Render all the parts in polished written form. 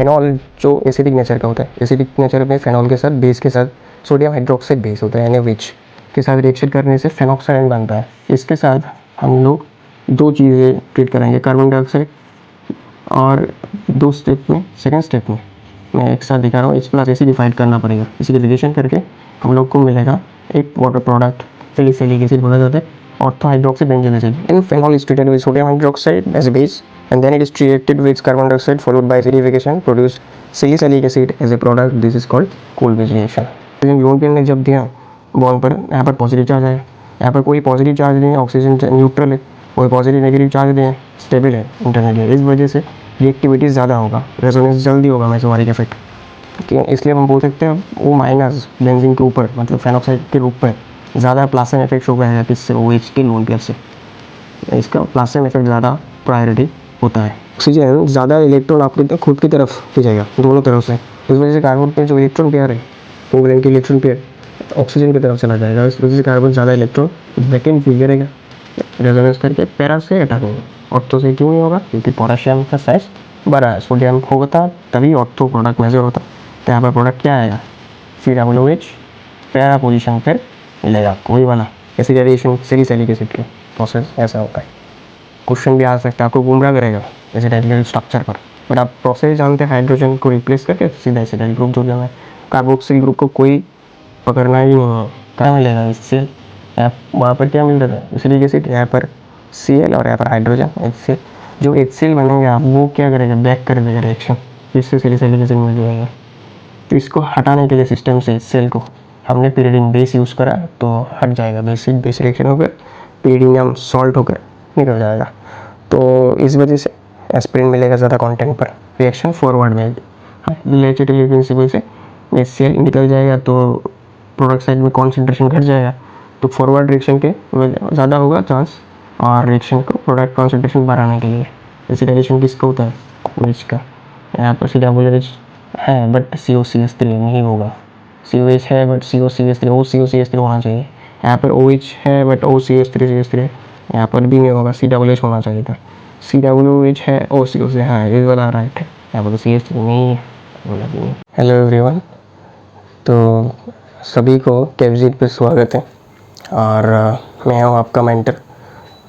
Phenol जो acidic nature का होता है, एसिडिक नेचर में फेनॉल के साथ बेस के साथ सोडियम हाइड्रोक्साइड बेस होता है NaOH के साथ रिएक्शन करने से फेनॉक्साइड बनता है। इसके साथ हम लोग दो चीज़ें ट्रीट करेंगे, कार्बन डाइऑक्साइड और दो स्टेप में, सेकेंड स्टेप में मैं एक साथ दिखा रहा हूँ, H+AC करना पड़ेगा। इसी रिलेशन करके हम लोग को मिलेगा एक वाटर प्रोडक्ट सैलिसिलिक एसिड बोला जाता है, ortho hydroxy benzoic acid. And phenol is treated with sodium hydroxide as base and then it is treated with carbon dioxide followed by acidification produce salicylic acid as a product. This is called Coolidge reaction. European ने जब दिया bond पर, यहाँ पर positive charge आया, यहाँ पर कोई पॉजिटिव चार्ज नहीं है, ऑक्सीजन न्यूट्रल है, कोई पॉजिटिव नेगेटिव चार्ज नहीं है, स्टेबल है, इंटरनेट। इस वजह से रिएक्टिविटी ज़्यादा होगा, रेजोनेंस जल्दी होगा मेसोमेरिक इफेक्ट। इसलिए हम बोल सकते हैं वो माइनस बेंजीन के ऊपर, मतलब फेनॉक्साइड के रूप में ज़्यादा प्लास्म इफेक्ट हो गया है किससे, OH के लोन पेयर से। इसका प्लास्म इफेक्ट ज़्यादा प्रायोरिटी होता है। ऑक्सीजन ज़्यादा इलेक्ट्रॉन आपके खुद की तरफ खींचेगा दोनों तरफ से, इस वजह से कार्बन पे जो इलेक्ट्रॉन पेयर है, कोवैलेंट इलेक्ट्रॉन पेयर ऑक्सीजन की तरफ चला जाएगा। इस वजह से कार्बन ज़्यादा इलेक्ट्रॉन वैकेंट फील करेगा, रेजोनेंस करके पैरा से हटा देंगे। ऑर्थो से क्यों नहीं होगा? क्योंकि पोटेशियम का साइज बड़ा है, सोडियम होता तभी ऑर्थो प्रोडक्ट मेजर होता। तो यहाँ पर प्रोडक्ट क्या आएगा? COOH पैरा पोजिशन पर मिलेगा कोई वाला। एसिडेशन सैलिसिलिक एसिड के प्रोसेस ऐसा होता है। क्वेश्चन भी आ सकता है, आपको गुमराह करेगा एसिडाइल स्ट्रक्चर पर, बट आप प्रोसेस जानते हैं, हाइड्रोजन को रिप्लेस करके सीधा एसिडाइल ग्रुप जुड़ जाना है। कार्बोक्सिल ग्रुप को कोई पकड़ना ही नहीं है। क्या मिलेगा इससे? वहाँ पर क्या मिल रहा है? एसिडिक एसिड, यहाँ पर Cl और यहाँ पर हाइड्रोजन HCl। जो HCl बनेगा वो क्या करेगा? बैक कर देगा रिएक्शन, जिससे सैलिसिलिक एसिड मिल जाएगा। तो इसको हटाने के लिए सिस्टम से HCl को हमने pyridine बेस यूज़ करा तो हट जाएगा, बेस रिएक्शन होकर pyridinium सॉल्ट होकर निकल जाएगा। तो इस वजह से एस्पिरिन मिलेगा ज़्यादा कंटेंट पर, रिएक्शन फॉरवर्ड में रिलेटिविटी प्रिंसिपल से HCl निकल जाएगा तो प्रोडक्ट साइड में कॉन्सेंट्रेशन घट जाएगा, तो फॉरवर्ड रिएक्शन के ज़्यादा होगा चांस, और रिएक्शन को प्रोडक्ट कॉन्सेंट्रेशन बढ़ाने के लिए एसिडाइजेशन किसका होता है? OH का। यहाँ पर COOH है बट COCH3 नहीं होगा, COH है बट COCH3 OCOCH3 होना चाहिए। यहाँ पर OH है बट OCH3 है, यहाँ पर भी नहीं होगा, COOH होना चाहिए था। COOH है OCOC, हाँ ये वाला राइट है, यहाँ पर CH3 नहीं है। हेलो एवरीवन, तो सभी को कैविजिट पे स्वागत है और मैं हूँ आपका मेंटर।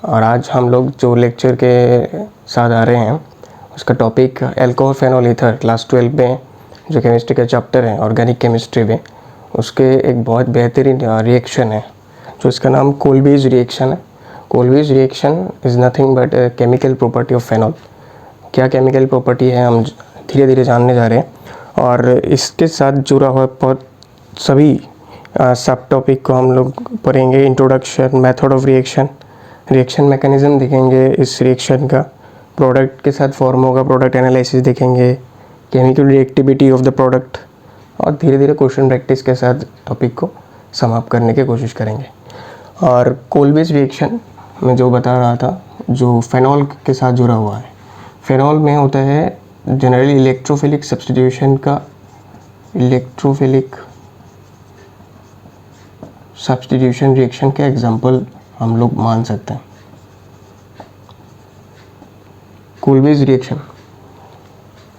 और आज हम लोग जो लेक्चर के साथ आ रहे हैं उसका topic alcohol phenol ether class 12 में जो केमिस्ट्री का चैप्टर है ऑर्गेनिक केमिस्ट्री में, उसके एक बहुत बेहतरीन रिएक्शन है जो इसका नाम कोल्बेज रिएक्शन है। Kolbe's reaction is nothing but chemical property of phenol. क्या केमिकल प्रॉपर्टी है हम धीरे धीरे जानने जा रहे हैं, और इसके साथ जुड़ा हुआ बहुत सभी सब टॉपिक को हम लोग पढ़ेंगे। Introduction, method of reaction, reaction mechanism देखेंगे, इस रिएक्शन का प्रोडक्ट के साथ फॉर्म होगा, प्रोडक्ट एनालिसिस देखेंगे, chemical reactivity of the product, और धीरे धीरे क्वेश्चन प्रैक्टिस के साथ टॉपिक को समाप्त करने की कोशिश करेंगे। और कोल्बेज रिएक्शन मैं जो बता रहा था, जो फेनॉल के साथ जुड़ा हुआ है, फेनॉल में होता है जनरली इलेक्ट्रोफिलिक सब्स्टिट्यूशन का, इलेक्ट्रोफिलिक सब्स्टिट्यूशन रिएक्शन के एग्जांपल हम लोग मान सकते हैं। कोल्बेज रिएक्शन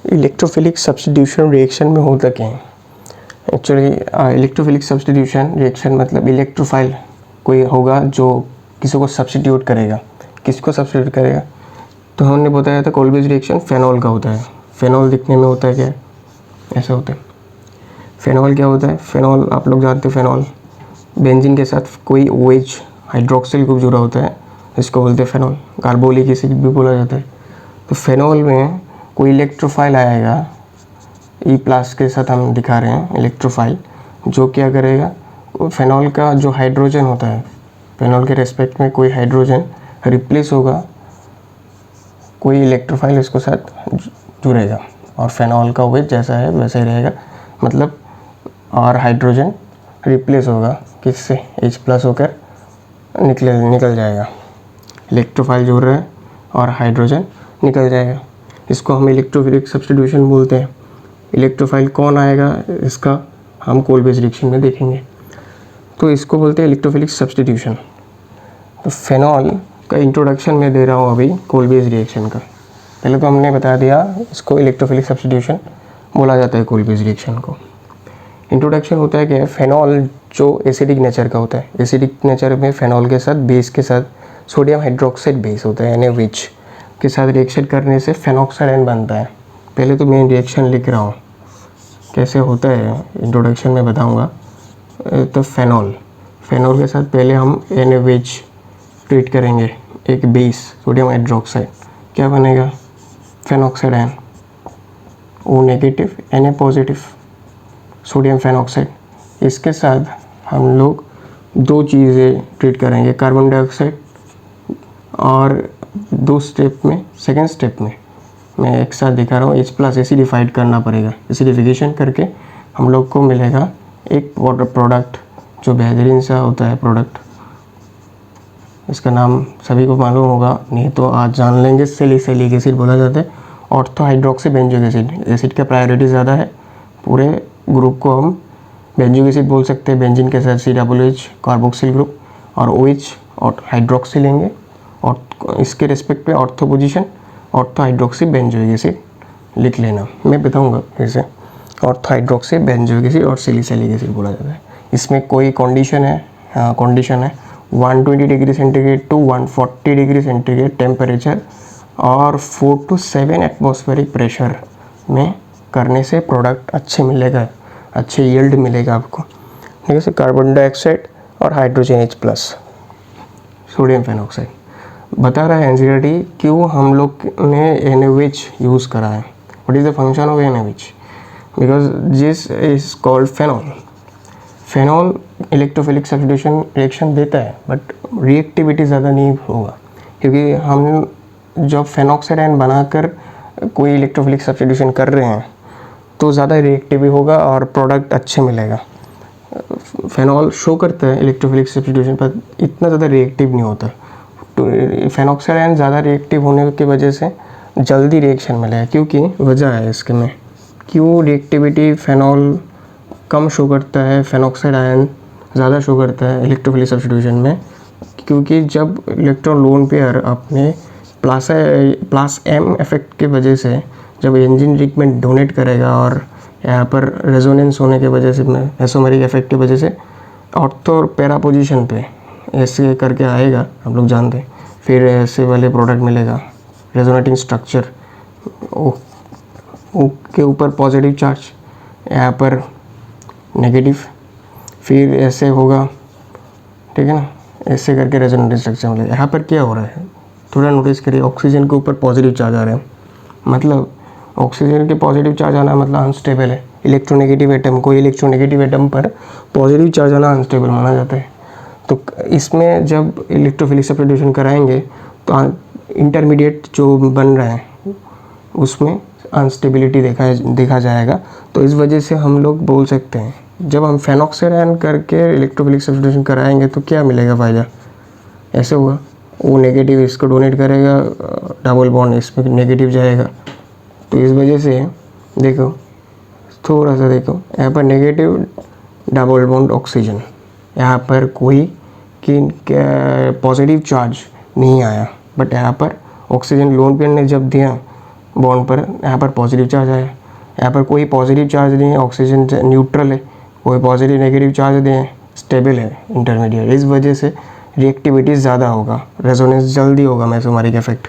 इलेक्ट्रोफिलिक सब्स्टिट्यूशन रिएक्शन में होता क्या है? एक्चुअली इलेक्ट्रोफिलिक सब्स्टिट्यूशन रिएक्शन मतलब इलेक्ट्रोफाइल कोई होगा जो किसी को सब्स्टिट्यूट करेगा। किसको सब्स्टिट्यूट करेगा? तो हमने बताया था कोल्बेज रिएक्शन फेनॉल का होता है। फेनॉल दिखने में होता है क्या? ऐसा होता है। फेनॉल क्या होता है? फेनॉल आप लोग जानते हैं, फेनॉल बेंजीन के साथ कोई OH हाइड्रोक्सिल ग्रुप जुड़ा होता है, इसको बोलते हैं फेनॉल। कार्बोलिक एसिड भी बोला जाता है। तो फेनॉल में कोई इलेक्ट्रोफाइल आएगा, E+ के साथ हम दिखा रहे हैं इलेक्ट्रोफाइल, जो क्या करेगा? फेनॉल का जो हाइड्रोजन होता है, फेनॉल के रेस्पेक्ट में कोई हाइड्रोजन रिप्लेस होगा, कोई इलेक्ट्रोफाइल इसको साथ जुड़ेगा और फेनॉल का OH जैसा है वैसा ही रहेगा, मतलब और हाइड्रोजन रिप्लेस होगा किससे? H+ होकर निकल जाएगा। इलेक्ट्रोफाइल जुड़ रहा है और हाइड्रोजन निकल जाएगा। इसको हम इलेक्ट्रोफिलिक सब्स्टिट्यूशन बोलते हैं। इलेक्ट्रोफाइल कौन आएगा इसका हम कोल्बेज रिएक्शन में देखेंगे। तो इसको बोलते हैं इलेक्ट्रोफिलिक सब्स्टिट्यूशन। तो फेनॉल का इंट्रोडक्शन मैं दे रहा हूँ अभी कोल्बेज रिएक्शन का। पहले तो हमने बता दिया इसको इलेक्ट्रोफिलिक सब्स्टिट्यूशन बोला जाता है कोल्बेज रिएक्शन को। इंट्रोडक्शन होता है कि फेनॉल जो एसिडिक नेचर का होता है, एसिडिक नेचर में फेनॉल के साथ बेस के साथ सोडियम हाइड्रोक्साइड बेस होता है NaOH के साथ रिएक्शन करने से फेनॉक्साइड आयन बनता है। पहले तो मैं रिएक्शन लिख रहा हूँ, कैसे होता है इंट्रोडक्शन में बताऊँगा। तो फेनॉल के साथ पहले हम NaOH ट्रीट करेंगे, एक बेस सोडियम हाइड्रोक्साइड, क्या बनेगा phenoxide ion, O negative Na positive sodium phenoxide. इसके साथ हम लोग दो चीज़ें ट्रीट करेंगे, कार्बन डाइऑक्साइड, और दो स्टेप में, सेकेंड स्टेप में मैं एक साथ दिखा रहा हूँ, H+ एसिडिफाइड करना पड़ेगा। एसिडिफिकेशन करके हम लोग को मिलेगा एक वाटर प्रोडक्ट जो बेहतरीन सा होता है प्रोडक्ट, इसका नाम सभी को मालूम होगा, नहीं तो आज जान लेंगे। सैलिसिलिक एसिड बोला जाता है, ortho hydroxy benzoic acid. Acid का प्रायोरिटी ज़्यादा है, पूरे ग्रुप को हम बेंजोइक एसिड बोल सकते हैं। बेंजीन के साथ COOH कार्बोक्सिल ग्रुप और OH और हाइड्रोक्सी लेंगे, और इसके रेस्पेक्ट पे ortho position ortho hydroxy benzoic acid लिख लेना, मैं बताऊंगा फिर से। ऑर्थो हाइड्रोक्सी बेंजोइक एसिड और सैलिसिलिक एसिड बोला जाता है। इसमें कोई कंडीशन है, हाँ कंडीशन है 120 degree centigrade to 140 degree centigrade temperature और 4 to 7 एटमॉस्फेरिक प्रेशर में करने से प्रोडक्ट अच्छे मिलेगा, अच्छे यील्ड मिलेगा आपको। ठीक है, कार्बन डाइऑक्साइड और हाइड्रोजन H+ सोडियम फेनॉक्साइड। बता रहा है एनसीईआरटी क्यों हम लोग ने NaOH यूज़ करा है, what is the function of NaOH, because this is called phenol electrophilic substitution reaction देता है, बट रिएक्टिविटी ज़्यादा नहीं होगा, क्योंकि हम जब फेनॉक्साइड आयन बनाकर कोई इलेक्ट्रोफिलिक सब्स्टिट्यूशन कर रहे हैं तो ज़्यादा रिएक्टिव होगा और प्रोडक्ट अच्छे मिलेगा। फेनॉल शो करता है इलेक्ट्रोफिलिक सब्स्टिट्यूशन पर, इतना ज़्यादा रिएक्टिव नहीं होता। तो फेनॉक्साइड आयन ज़्यादा रिएक्टिव होने की वजह से जल्दी रिएक्शन मिलेगा, क्योंकि वजह है इसके में क्यों रिएक्टिविटी फेनॉल कम शो करता है, फेनॉक्साइड आयन ज़्यादा शो करता है इलेक्ट्रोफिलिक सब्स्टिट्यूशन में। क्योंकि जब इलेक्ट्रॉन लोन पेयर अपने प्लस M इफेक्ट की वजह से जब एंजिन रिक डोनेट करेगा और यहाँ पर रेजोनेंस होने की वजह से, एसोमेरिक इफेक्ट की वजह से ऑर्थो और पैरा पोजीशन पे ऐसे करके आएगा, हम लोग जानते हैं, फिर ऐसे वाले प्रोडक्ट मिलेगा रेजोनेटिंग स्ट्रक्चर, ओ के ऊपर पॉजिटिव चार्ज, यहाँ पर नेगेटिव, फिर ऐसे होगा, ठीक है ना, ऐसे करके रेजोनेटिंग स्ट्रक्चर मिलेगा। यहाँ पर क्या हो रहा है थोड़ा नोटिस करिए, ऑक्सीजन के ऊपर पॉजिटिव चार्ज आ रहे हैं, मतलब ऑक्सीजन के पॉजिटिव चार्ज आना मतलब अनस्टेबल है। इलेक्ट्रोनेगेटिव एटम, कोई इलेक्ट्रोनेगेटिव एटम पर पॉजिटिव चार्ज आना अनस्टेबल माना जाता है। तो इसमें जब इलेक्ट्रोफिलिक सब्स्टिट्यूशन कराएंगे तो इंटरमीडिएट जो बन रहा है उसमें अनस्टेबिलिटी देखा जाएगा। तो इस वजह से हम लोग बोल सकते हैं जब हम फेनॉक्साइड आयन करके इलेक्ट्रोफिलिक सब्स्टिट्यूशन कराएंगे तो क्या मिलेगा फ़ायदा, ऐसे हुआ वो नेगेटिव इसको डोनेट करेगा, डबल बॉन्ड इसमें नेगेटिव जाएगा। तो इस वजह से देखो थोड़ा सा देखो, यहाँ पर नेगेटिव डबल बॉन्ड ऑक्सीजन, यहाँ पर कोई पॉजिटिव चार्ज नहीं आया, बट यहाँ पर ऑक्सीजन लोन पेयर ने जब दिया बॉन्ड पर, यहाँ पर पॉजिटिव चार्ज आया। यहाँ पर कोई पॉजिटिव चार्ज नहीं है, ऑक्सीजन न्यूट्रल है, कोई पॉजिटिव नेगेटिव चार्ज नहीं है, स्टेबल है इंटरमीडिएट। इस वजह से रिएक्टिविटी ज़्यादा होगा, रेजोनेंस जल्दी होगा मेसोमेरिक इफेक्ट,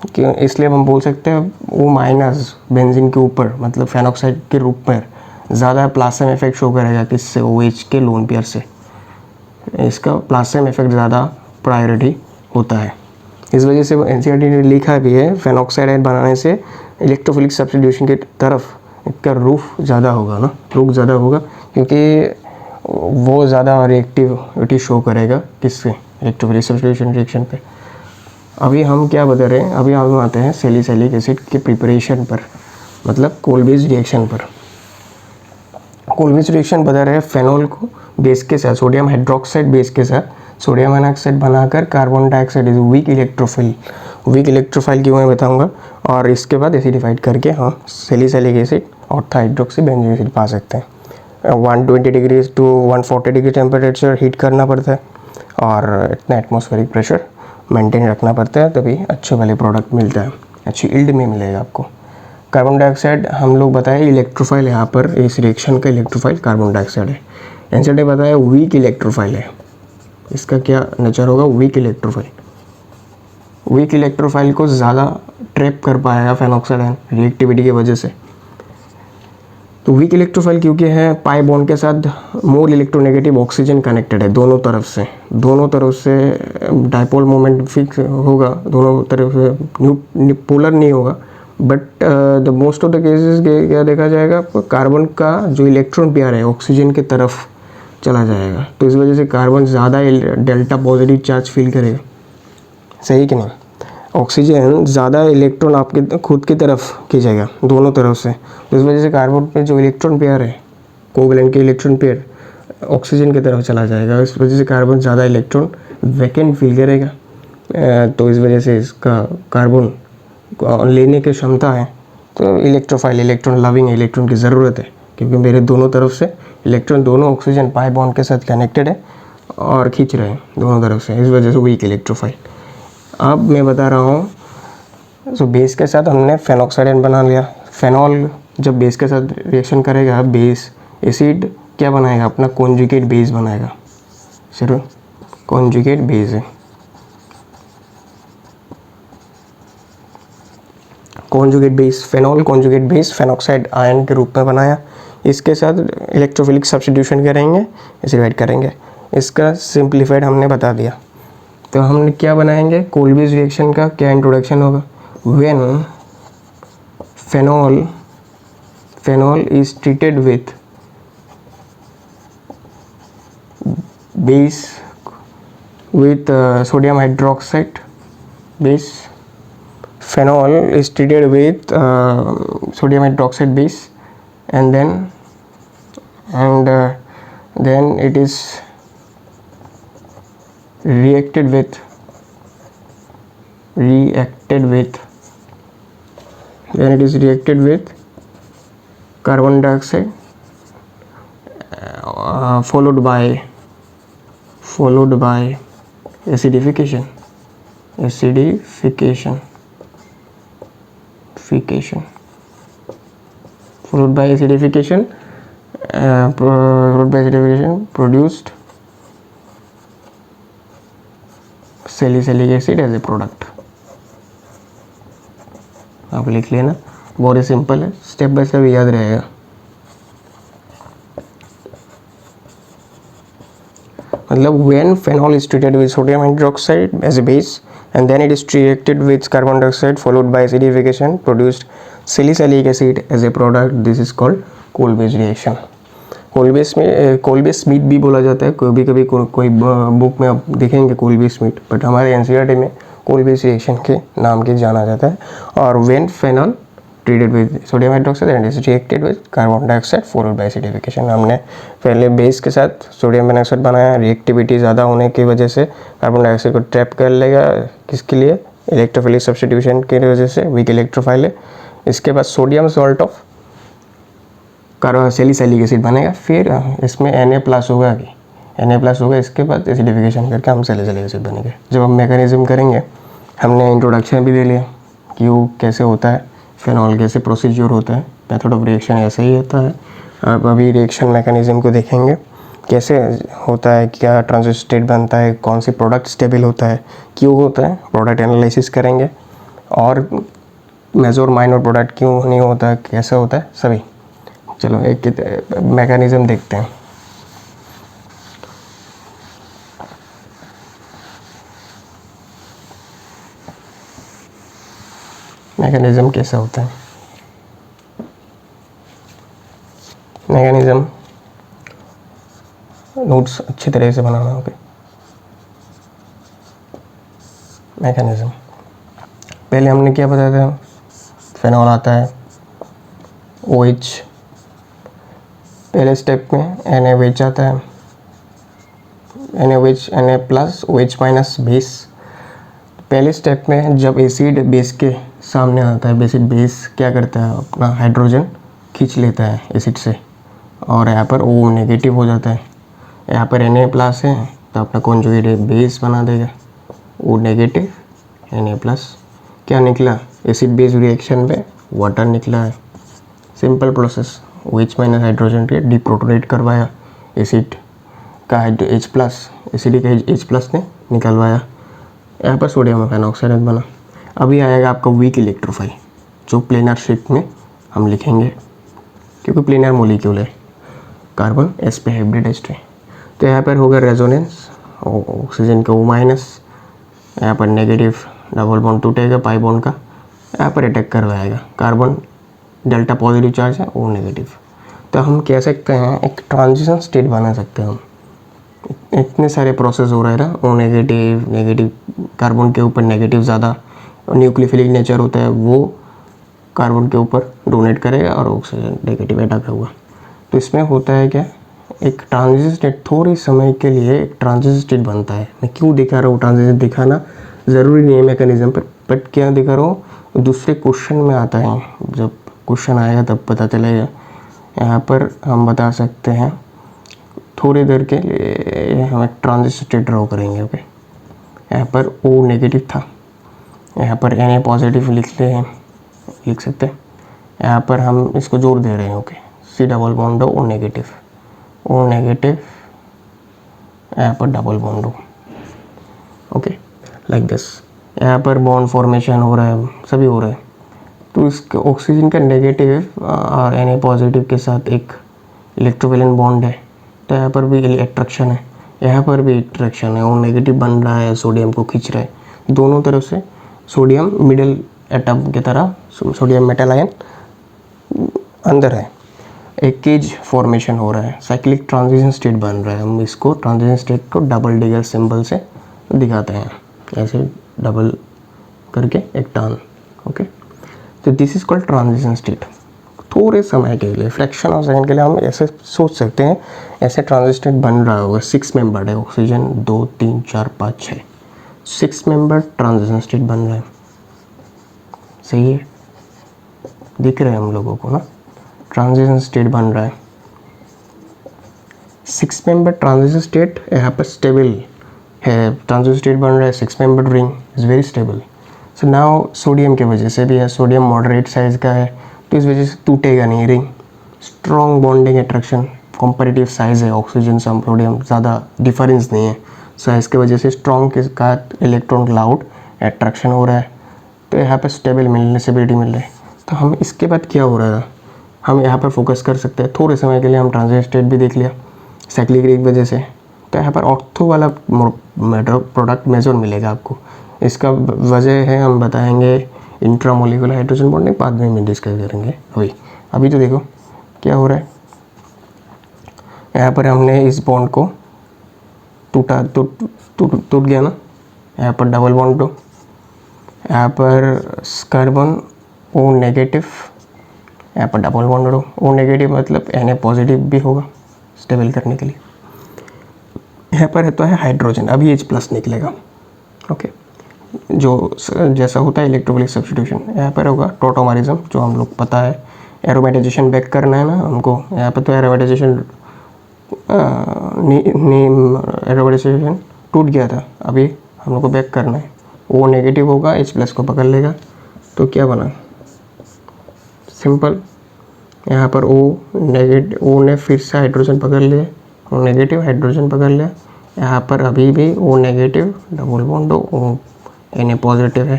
क्यों, इसलिए हम बोल सकते हैं वो माइनस बेंजीन के ऊपर, मतलब फेनॉक्साइड के रूप में ज़्यादा प्लासम इफेक्ट शो करेगा, किससे, OH के लोन पेयर से। इसका प्लासम इफेक्ट ज़्यादा प्रायोरिटी होता है। इस वजह से एनसीईआरटी ने लिखा भी है फेनॉक्साइड आयन बनाने से इलेक्ट्रोफिलिक सब्स्टिट्यूशन की तरफ इसका रुख ज़्यादा होगा ना, रुख ज़्यादा होगा, क्योंकि वो ज़्यादा रिएक्टिविटी शो करेगा किससे, इलेक्ट्रोफिलिक सब्स्टिट्यूशन रिएक्शन पे। अभी हम क्या बता रहे हैं, अभी हम आते हैं सैलिसिलिक एसिड के प्रिपरेशन पर, मतलब कोल्बेज रिएक्शन पर। कोल्बेज रिएक्शन बता रहे हैं फेनॉल को बेस के साथ, सोडियम हाइड्रोक्साइड बेस के साथ सोडियम मोनोऑक्साइड बनाकर carbon dioxide is weak electrophile की मैं बताऊंगा, और इसके बाद एसिडिफाइड करके हम सैलिसिलिक एसिड और हाइड्रोक्सी बेंजोइक एसिड पा सकते हैं। 120 degree to 140 degree temperature heat करना पड़ता है और इतना एटमॉस्फेरिक प्रेशर मेंटेन रखना पड़ता है, तभी अच्छे वाले प्रोडक्ट मिलता है, अच्छी यील्ड में मिलेगा आपको। कार्बन डाइऑक्साइड हम लोग बताए इलेक्ट्रोफाइल, यहाँ पर इस रिएक्शन का इलेक्ट्रोफाइल कार्बन डाइऑक्साइड है। एनसीईआरटी बताया वीक इलेक्ट्रोफाइल है, इसका क्या नेचर होगा, वीक इलेक्ट्रोफाइल। वीक इलेक्ट्रोफाइल को ज़्यादा ट्रैप कर पाएगा फेनोक्साइड आयन रिएक्टिविटी की वजह से। तो वीक इलेक्ट्रोफाइल क्योंकि है पाई बॉन्ड के साथ मोर इलेक्ट्रोनेगेटिव ऑक्सीजन कनेक्टेड है दोनों तरफ से डाइपोल मोमेंट फिक्स होगा, दोनों तरफ से पोलर नहीं होगा। But the most of the cases क्या देखा जाएगा, कार्बन का जो इलेक्ट्रॉन पेयर है ऑक्सीजन की तरफ चला जाएगा, तो इस वजह से कार्बन ज़्यादा डेल्टा पॉजिटिव चार्ज फील करेगा, सही कि नहीं। ऑक्सीजन ज़्यादा इलेक्ट्रॉन आपके खुद की तरफ खींचेगा दोनों तरफ से, तो इस वजह से कार्बन पे जो इलेक्ट्रॉन पेयर है, कोवैलेंट के इलेक्ट्रॉन पेयर ऑक्सीजन की तरफ चला जाएगा, इस वजह से कार्बन ज़्यादा इलेक्ट्रॉन वैकेंट फील करेगा। तो इस वजह से इसका कार्बन लेने की क्षमता है, तो इलेक्ट्रोफाइल इलेक्ट्रॉन लविंग इलेक्ट्रॉन की ज़रूरत है, क्योंकि मेरे दोनों तरफ से इलेक्ट्रॉन दोनों ऑक्सीजन पाई बॉन्ड के साथ कनेक्टेड है और खींच रहे हैं दोनों तरफ से, इस वजह से वीक इलेक्ट्रोफाइल। अब मैं बता रहा हूँ, सो बेस के साथ हमने फेनोक्साइड आयन बना लिया। फेनॉल जब बेस के साथ रिएक्शन करेगा, बेस एसिड क्या बनाएगा, अपना कॉन्जुगेट बेस बनाएगा, सिर्फ कॉन्जुगेट बेस है। Conjugate base phenol conjugate base phenoxide ion के रूप में बनाया। इसके साथ इलेक्ट्रोफिलिक सब्स्टिट्यूशन करेंगे, इसे डिवाइड करेंगे। इसका सिंप्लीफाइड हमने बता दिया। तो हमने क्या बनाएंगे, कोल्बेज रिएक्शन का क्या इंट्रोडक्शन होगा, when phenol is treated with base with sodium hydroxide base. Phenol is treated with sodium hydroxide base, and then it is reacted with carbon dioxide, followed by acidification produced salicylic acid as a product। आप लिख लेना, बहुत ही simple है, step by step याद रहेगा। मतलब when phenol is treated with sodium hydroxide as a base and then it is reacted with carbon dioxide followed by acidification produced salicylic acid as a product, this is called Kolbe's reaction. Kolbe's Schmitt भी बोला जाता है, कभी कभी कोई book में आप देखेंगे कोलबेज स्मिथ, बट हमारे एनसीईआरटी में कोलबेज रिएक्शन के नाम के जाना जाता है। और when phenol treated with sodium hydroxide and is reacted with carbon dioxide followed by acidification। हमने पहले बेस के साथ सोडियम मोनोऑक्साइड बनाया, रिएक्टिविटी ज़्यादा होने की वजह से कार्बन डाइऑक्साइड को ट्रैप कर लेगा, किसके लिए, इलेक्ट्रोफिलिक सब्स्टिट्यूशन की वजह से, वीक इलेक्ट्रोफाइल है। इसके बाद sodium salt of salicylic acid बनेगा, फिर इसमें Na+ होगा Na+ इसके बाद एसिडिफिकेशन करके हम सैलिसिलिक एसिड बनेंगे। जब हम मैकेनिज्म करेंगे, हमने इंट्रोडक्शन भी दे लिया कि वो कैसे होता है, फेनॉल कैसे प्रोसीजर होता है, मेथड ऑफ रिएक्शन ऐसे ही होता है। अब अभी रिएक्शन मैकेनिज्म को देखेंगे कैसे होता है, क्या ट्रांजिट स्टेट बनता है, कौन सी प्रोडक्ट स्टेबल होता है, क्यों होता है, प्रोडक्ट एनालिसिस करेंगे, और मेजर माइनर प्रोडक्ट क्यों नहीं होता है, कैसे होता है, सभी। चलो एक मैकेनिज्म देखते हैं। मैकेनिज्म कैसा होता है, मैकेनिज्म नोट्स अच्छी तरह से बनाना होगा। मैकेनिज्म पहले हमने क्या बताया था, फेनॉल आता है, OH पहले स्टेप में NaOH आता है, NaOH Na+ OH- बेस। पहले स्टेप में जब एसिड बेस के सामने आता है, बेस क्या करता है, अपना हाइड्रोजन खींच लेता है एसिड से, और यहाँ पर O- हो जाता है। यहाँ पर Na+ है तो अपना कॉन्जुगेट बेस बना देगा, O- Na+ क्या निकला, एसिड बेस रिएक्शन पे वाटर निकला है। Simple process, OH minus hydrogen के डिप्रोटोनेट करवाया, एसिड का H+, एसिडिक H+ ने निकलवाया, यहाँ पर सोडियम फेनॉक्साइड बना। अभी आएगा आपका वीक इलेक्ट्रोफाइल, जो प्लेनर शेप में हम लिखेंगे क्योंकि प्लेनर मोलिक्यूल है, कार्बन S पे हाइब्रिडाइज्ड है। तो यहाँ पर होगा रेजोनेंस, ऑक्सीजन का O-, यहाँ पर नेगेटिव डबल बॉन्ड टूटेगा पाई बॉन्ड का, यहाँ पर अटैक करवाएगा, कार्बन डेल्टा पॉजिटिव चार्ज है, O नेगेटिव। तो हम कह सकते हैं एक ट्रांजिशन स्टेट बना सकते हैं हम। इतने सारे प्रोसेस हो रहा है ना, O नेगेटिव कार्बन के ऊपर नेगेटिव ज़्यादा न्यूक्लियोफिलिक नेचर होता है, वो कार्बन के ऊपर डोनेट करेगा और ऑक्सीजन नेगेटिव अटैक होगा। तो इसमें होता है क्या, एक ट्रांजिशन स्टेट थोड़े समय के लिए एक ट्रांजिशन स्टेट बनता है। मैं क्यों दिखा रहा हूँ, ट्रांजिशन दिखाना ज़रूरी नहीं है मैकेनिज्म पर, बट क्या दिखा रहा हूँ दूसरे क्वेश्चन में आता है, जब क्वेश्चन आएगा तब पता चलेगा। यहाँ पर हम बता सकते हैं थोड़ी देर के लिए हम एक ट्रांजिशन स्टेट ड्रॉ करेंगे। ओके, यहाँ पर O नेगेटिव था, यहाँ पर Na पॉजिटिव लिख सकते हैं। यहाँ पर हम इसको जोड़ दे रहे हैं। Okay, C double bond O negative, यहाँ पर double bond O। Okay, like this. यहाँ पर बॉन्ड फॉर्मेशन हो रहा है, सभी हो रहा है। तो इसके ऑक्सीजन का नेगेटिव और Na पॉजिटिव के साथ एक इलेक्ट्रोवैलेंट बॉन्ड है, तो यहाँ पर भी अट्रैक्शन है, यहाँ पर भी अट्रैक्शन है। O नेगेटिव बन रहा है, सोडियम को खींच रहा है, दोनों तरफ से सोडियम मिडिल एटम की तरह सोडियम मेटल आयन अंदर है। एक केज फॉर्मेशन हो रहा है, साइक्लिक ट्रांजिशन स्टेट बन रहा है। हम इसको ट्रांजिशन स्टेट को डबल डिगर सिंबल से दिखाते हैं, ऐसे डबल करके एक टर्न। ओके, तो this is called transition state. थोड़े समय के लिए, फ्रैक्शन ऑफ सेकंड के लिए हम ऐसे सोच सकते हैं, ऐसे ट्रांजिशन स्टेट बन रहा होगा। 6 मेंबर्ड है, ऑक्सीजन 2 3 4 5 6, 6 मेंबर ट्रांजिशन स्टेट बन रहा है। सही है, दिख रहा है हम लोगों को ना, ट्रांजिशन स्टेट बन रहा है। 6 मेंबर ट्रांजिशन स्टेट यहाँ पर स्टेबल है, ट्रांजिशन स्टेट बन रहा है। 6 member ring is very stable. So now sodium की वजह से भी है, सोडियम मॉडरेट साइज का है, तो इस वजह से टूटेगा नहीं ring. Strong bonding attraction, comparative size है, ऑक्सीजन से सोडियम ज़्यादा डिफरेंस नहीं है, साइज की वजह से स्ट्रॉन्ग के साथ इलेक्ट्रॉन क्लाउड अट्रैक्शन हो रहा है। तो यहाँ पर स्टेबल मिलने स्टेबिलिटी मिल रही है। तो हम इसके बाद क्या हो रहा है, हम यहाँ पर फोकस कर सकते हैं। थोड़े समय के लिए हम ट्रांजिशन स्टेट भी देख लिया साइक्लिक की वजह से। तो यहाँ पर ऑर्थो वाला प्रोडक्ट मेजर मिलेगा आपको। इसका वजह है हम बताएंगे इंट्रामोलिकुलर हाइड्रोजन बॉन्डिंग, बाद में डिस्कस करेंगे। अभी तो देखो क्या हो रहा है, यहाँ पर हमने इस बॉन्ड को टूट गया ना, यहाँ पर डबल बॉन्ड दो, यहाँ पर कार्बन O नेगेटिव, यहाँ पर डबल बॉन्ड दो। O नेगेटिव मतलब Na पॉजिटिव भी होगा स्टेबल करने के लिए। यहाँ पर तो है हाइड्रोजन, अभी H+ निकलेगा। ओके, जो जैसा होता है इलेक्ट्रोफिलिक सब्स्टिट्यूशन। यहाँ पर होगा टोटोमरिज्म, जो हम लोग पता है, एरोमेटाइजेशन बैक करना है ना हमको। यहाँ पर तो एरोमेटाइजेशन एरोमेटाइजेशन टूट गया था, अभी हम लोग को बैक करना है। O नेगेटिव होगा, H+ को पकड़ लेगा, तो क्या बना, सिंपल। यहाँ पर O ने फिर से हाइड्रोजन पकड़ लिया, O नेगेटिव हाइड्रोजन पकड़ लिया। यहाँ पर अभी भी O negative double bond O, Na positive है,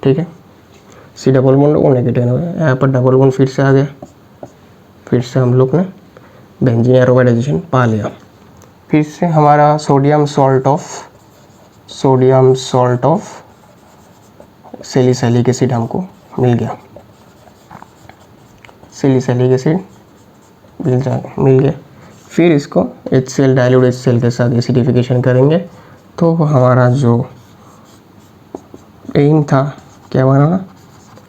ठीक है। C double bond O negative है, यहाँ पर डबल बॉन्ड फिर से आ गया, फिर से हम लोग ने बेंजीन एरोमेटाइजेशन पा लिया। फिर से हमारा sodium salt of salicylic acid हमको मिल गया, सैलिसिलिक एसिड मिल गया। फिर इसको HCl डाइल्यूट HCl के साथ एसिडिफिकेशन करेंगे, तो हमारा जो एम था क्या बनाना,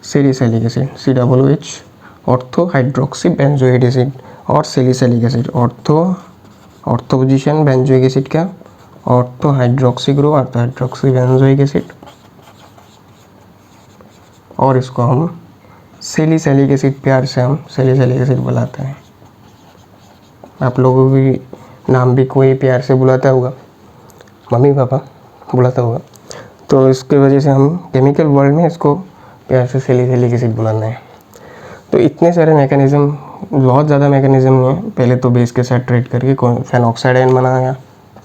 salicylic acid COOH, ortho hydroxy benzoic acid और salicylic acid. Ortho position benzoic acid का, ortho hydroxy group, ortho hydroxy benzoic acid, और इसको हम सैलिसिलिक एसिड, प्यार से हम सैलिसिलिक एसिड बुलाते हैं। आप लोगों को भी नाम भी कोई प्यार से बुलाता होगा, मम्मी पापा बुलाता होगा। तो इसके वजह से हम केमिकल वर्ल्ड में इसको प्यार से सैलिसिलिक एसिड बुलाना है। तो इतने सारे मैकेनिज़्म, बहुत ज़्यादा मैकेनिज़्म नहीं है। पहले तो बेस के साथ ट्रीट करके फेनॉक्साइड आयन बनाया,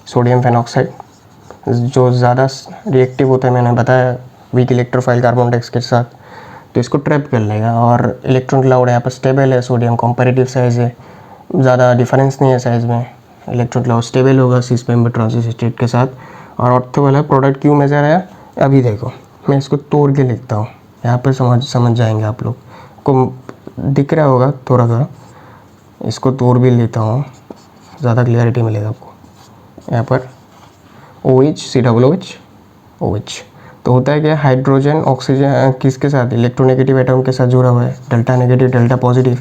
सोडियम फेनॉक्साइड, जो ज़्यादा रिएक्टिव होता है, मैंने बताया वीक इलेक्ट्रोफाइल कार्बन डाइऑक्साइड के साथ, तो इसको ट्रैप कर लेगा। और इलेक्ट्रॉन क्लाउड यहाँ पर स्टेबल है, सोडियम कंपैरेटिव साइज़ है, ज़्यादा डिफरेंस नहीं है साइज़ में, इलेक्ट्रॉन क्लाउड स्टेबल होगा सिस मेंबर ट्रांजिशन स्टेट के साथ। और ऑर्थो वाला प्रोडक्ट क्यों मेजर आया, अभी देखो मैं इसको तोड़ के लिखता हूँ, यहाँ पर समझ जाएंगे आप लोग को, दिख रहा होगा थोड़ा थोड़ा। इसको तोड़ भी लेता हूँ, ज़्यादा क्लियरिटी मिलेगा आपको। यहाँ पर OH COOH OH, तो होता है क्या, हाइड्रोजन ऑक्सीजन किसके साथ, इलेक्ट्रोनेगेटिव एटम के साथ जुड़ा हुआ है, डेल्टा नेगेटिव डेल्टा पॉजिटिव।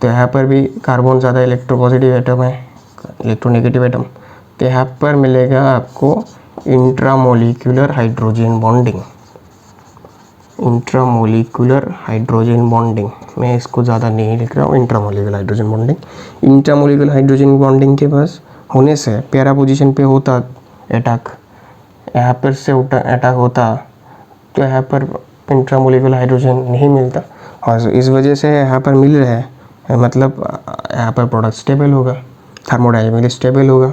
तो यहाँ पर भी कार्बन ज़्यादा इलेक्ट्रोपॉजिटिव एटम है, इलेक्ट्रोनेगेटिव एटम। तो यहाँ पर मिलेगा आपको intramolecular hydrogen bonding, intramolecular hydrogen bonding. मैं इसको ज़्यादा नहीं लिख रहा हूँ, intramolecular hydrogen bonding. Intramolecular hydrogen bonding के पास होने से पैरा पोजीशन पे होता अटैक, यहाँ पर से अटैक होता, तो यहाँ पर इंट्रामोलिकुलर हाइड्रोजन नहीं मिलता, और इस वजह से यहाँ पर मिल रहा है, मतलब यहाँ पर प्रोडक्ट स्टेबल होगा, थर्मोडायनेमिकली स्टेबल होगा।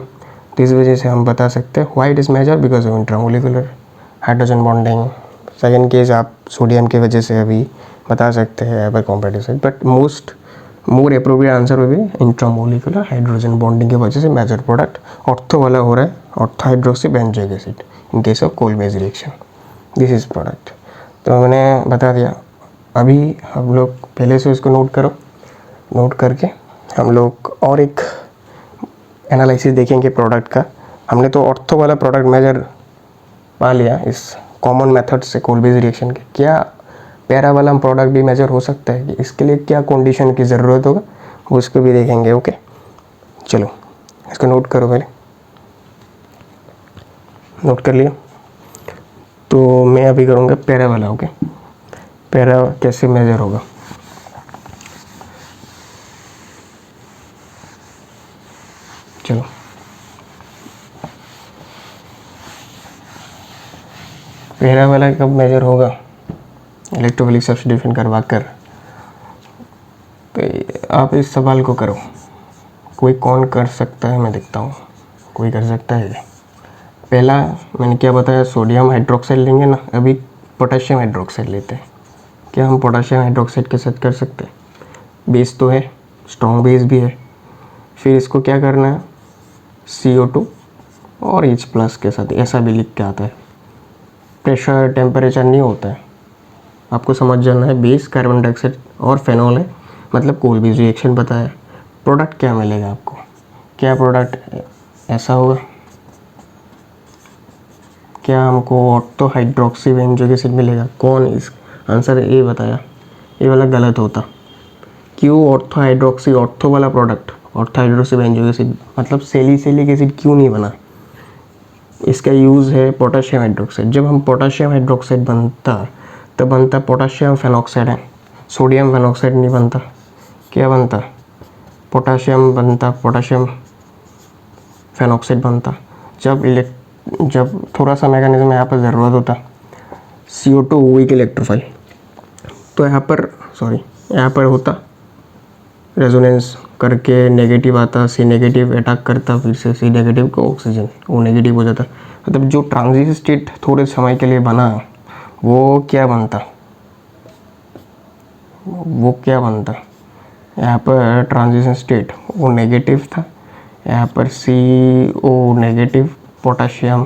तो इस वजह से हम बता सकते हैं why it is major, because of intramolecular hydrogen bonding. Second case आप सोडियम के वजह से अभी बता सकते हैं यहाँ पर competitive side, but more appropriate answer हो भी इंट्रामोलिकुलर हाइड्रोजन बॉन्डिंग की वजह से मेजर प्रोडक्ट ऑर्थो वाला हो रहा है, ortho hydroxy benzoic acid in case of Kolbe's reaction, this is product. तो मैंने बता दिया। अभी हम लोग पहले से इसको नोट करो, नोट करके हम लोग और एक एनालिसिस देखेंगे प्रोडक्ट का। हमने तो ऑर्थो वाला प्रोडक्ट मेजर पा लिया इस कॉमन मेथड से कोल बेस रिएक्शन के, क्या पैरा वाला प्रोडक्ट भी मेजर हो सकता है, कि इसके लिए क्या कंडीशन की ज़रूरत होगा, वो उसको भी देखेंगे। ओके, चलो इसको नोट करो, पहले नोट कर लिया। तो मैं अभी करूँगा पैरा वाला। ओके, पैरा कैसे मेजर होगा, चलो पैरा वाला कब मेजर होगा, इलेक्ट्रोफिलिक सब्स्टिट्यूशन करवा कर। तो आप इस सवाल को करो, कोई कौन कर सकता है, मैं देखता हूँ कोई कर सकता है। पहला मैंने क्या बताया, सोडियम हाइड्रोक्साइड लेंगे ना, अभी पोटेशियम हाइड्रोक्साइड लेते हैं। क्या हम पोटेशियम हाइड्रोक्साइड के साथ कर सकते हैं, बेस तो है, स्ट्रॉन्ग बेस भी है। फिर इसको क्या करना है, CO2 और H+ के साथ, ऐसा भी लिख के आता है। प्रेशर टेम्परेचर नहीं होता है, आपको समझ जाना है। बेस कार्बन डाइऑक्साइड और फेनॉल है, मतलब कोल बेस रिएक्शन बताया। प्रोडक्ट क्या मिलेगा आपको, क्या प्रोडक्ट ऐसा होगा, क्या हमको ऑर्थो हाइड्रोक्सी बेंजोइक एसिड मिलेगा। कौन इस आंसर ए बताया, ये वाला गलत होता। क्यों ऑर्थो हाइड्रोक्सी, ऑर्थो वाला product ortho hydroxy benzoic acid मतलब सैलिसिलिक एसिड क्यों नहीं बना, इसका यूज़ है पोटेशियम हाइड्रोक्साइड। जब हम पोटेशियम हाइड्रोक्साइड बनता तब बनता पोटेशियम फेनॉक्साइड है, सोडियम फेनॉक्साइड नहीं बनता। क्या बनता, पोटेशियम बनता, पोटेशियम फेनॉक्साइड बनता। जब थोड़ा सा मैकेनिज्म यहाँ पर ज़रूरत होता, CO2 वीक इलेक्ट्रोफाइल, तो यहाँ पर होता रेजोनेंस करके नेगेटिव आता, C नेगेटिव अटैक करता, फिर से C नेगेटिव को ऑक्सीजन, वो नेगेटिव हो जाता। मतलब जो ट्रांजिशन स्टेट थोड़े समय के लिए बना, वो क्या बनता, यहाँ पर ट्रांजिशन स्टेट वो नेगेटिव था, यहाँ पर CO नेगेटिव, पोटेशियम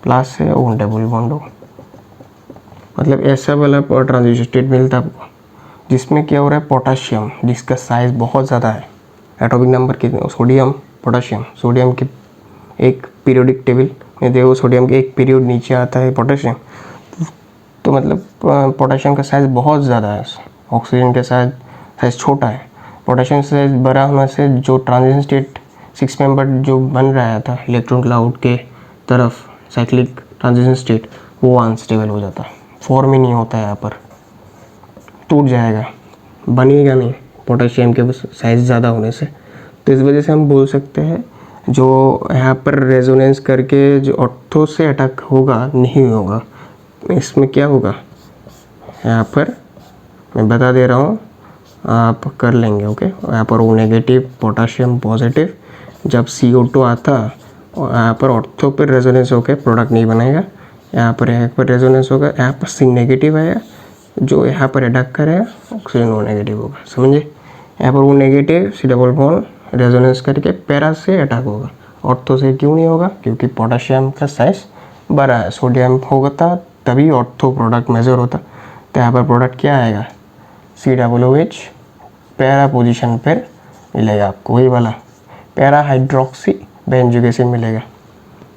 प्लस है, वो डबल बॉन्ड हो, मतलब ऐसा वाला ट्रांजिशन स्टेट मिलता आपको, जिसमें क्या हो रहा है, पोटेशियम जिसका साइज़ बहुत ज़्यादा है, एटॉमिक नंबर कितने, सोडियम पोटेशियम, सोडियम के एक पीरियोडिक टेबल में देखो, सोडियम के एक पीरियड नीचे आता है पोटेशियम, तो मतलब पोटेशियम का साइज़ बहुत ज़्यादा है, ऑक्सीजन के साइज़ छोटा है। पोटेशियम साइज़ बड़ा होने से जो ट्रांजिशन स्टेट 6 मेंबर जो बन रहा था इलेक्ट्रॉन क्लाउड के तरफ, साइक्लिक ट्रांजिशन स्टेट, वो अनस्टेबल हो जाता, फॉर्म ही नहीं होता है, यहाँ पर टूट जाएगा, बनेगा नहीं पोटेशियम के साइज़ ज़्यादा होने से। तो इस वजह से हम बोल सकते हैं जो यहाँ पर रेजोनेंस करके जो ऑर्थो से अटैक होगा नहीं होगा, इसमें क्या होगा यहाँ पर मैं बता दे रहा हूँ, आप कर लेंगे। ओके, यहाँ पर O नेगेटिव, पोटाशियम पॉजिटिव, जब CO2 आता और यहाँ पर ऑर्थो पर रेजोनेंस होकर प्रोडक्ट नहीं बनेगा, यहाँ पर रेजोनेंस होगा, यहाँ पर C नेगेटिव आएगा, जो यहाँ पर अटैक करेगा ऑक्सीजन O नेगेटिव होगा, समझे। यहाँ पर O negative C double bond resonance करके पैरा से अटैक होगा, ऑर्थो से क्यों नहीं होगा, क्योंकि पोटाशियम का साइज बड़ा है, सोडियम होता तभी ऑर्थो प्रोडक्ट मेजर होता। तो यहाँ पर प्रोडक्ट क्या आएगा, COOH पैरा पोजीशन पर मिलेगा आपको, वही वाला पैरा हाइड्रोक्सी बेंजोइक एसिड मिलेगा।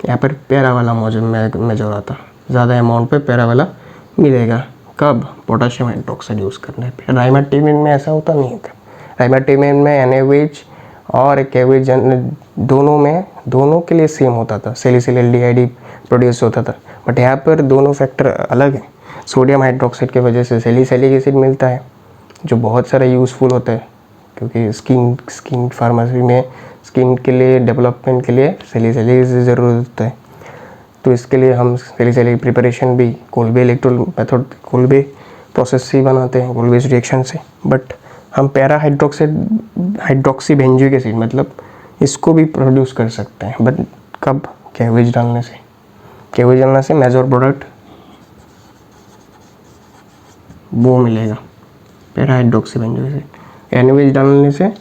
यहाँ पर पैरा वाला मेजर आता, ज़्यादा अमाउंट पे पैरा वाला मिलेगा। कब, पोटाशियम हाइड्रोक्साइड यूज़ करने पे। राइमाटिमिन में ऐसा होता नहीं था। राइमाटिमिन में NaOH और KOH दोनों के लिए सेम होता था, सैलिसिल एल्डिहाइड प्रोड्यूस होता था। बट यहाँ पर दोनों फैक्टर अलग हैं। सोडियम हाइड्रोक्साइड की वजह से सैलिसिलिक एसिड मिलता है, जो बहुत सारा यूज़फुल होता है, क्योंकि स्किन फार्मेसी में स्किन के लिए डेवलपमेंट के लिए सैलिसिलिक एसिड ज़रूरत होता है। तो इसके लिए हम सैलिसिलिक प्रिपरेशन भी कोल्बे इलेक्ट्रोल मेथड, कोल्बे प्रोसेस से बनाते हैं, कोल्बे रिएक्शन से। बट हम पैरा हाइड्रोक्सी बेंजोइक एसिड मतलब इसको भी प्रोड्यूस कर सकते हैं, बट कब, KOH डालने से। KOH डालने से मेजर प्रोडक्ट वो मिलेगा, para hydroxy benzoic acid. NaOH डालने से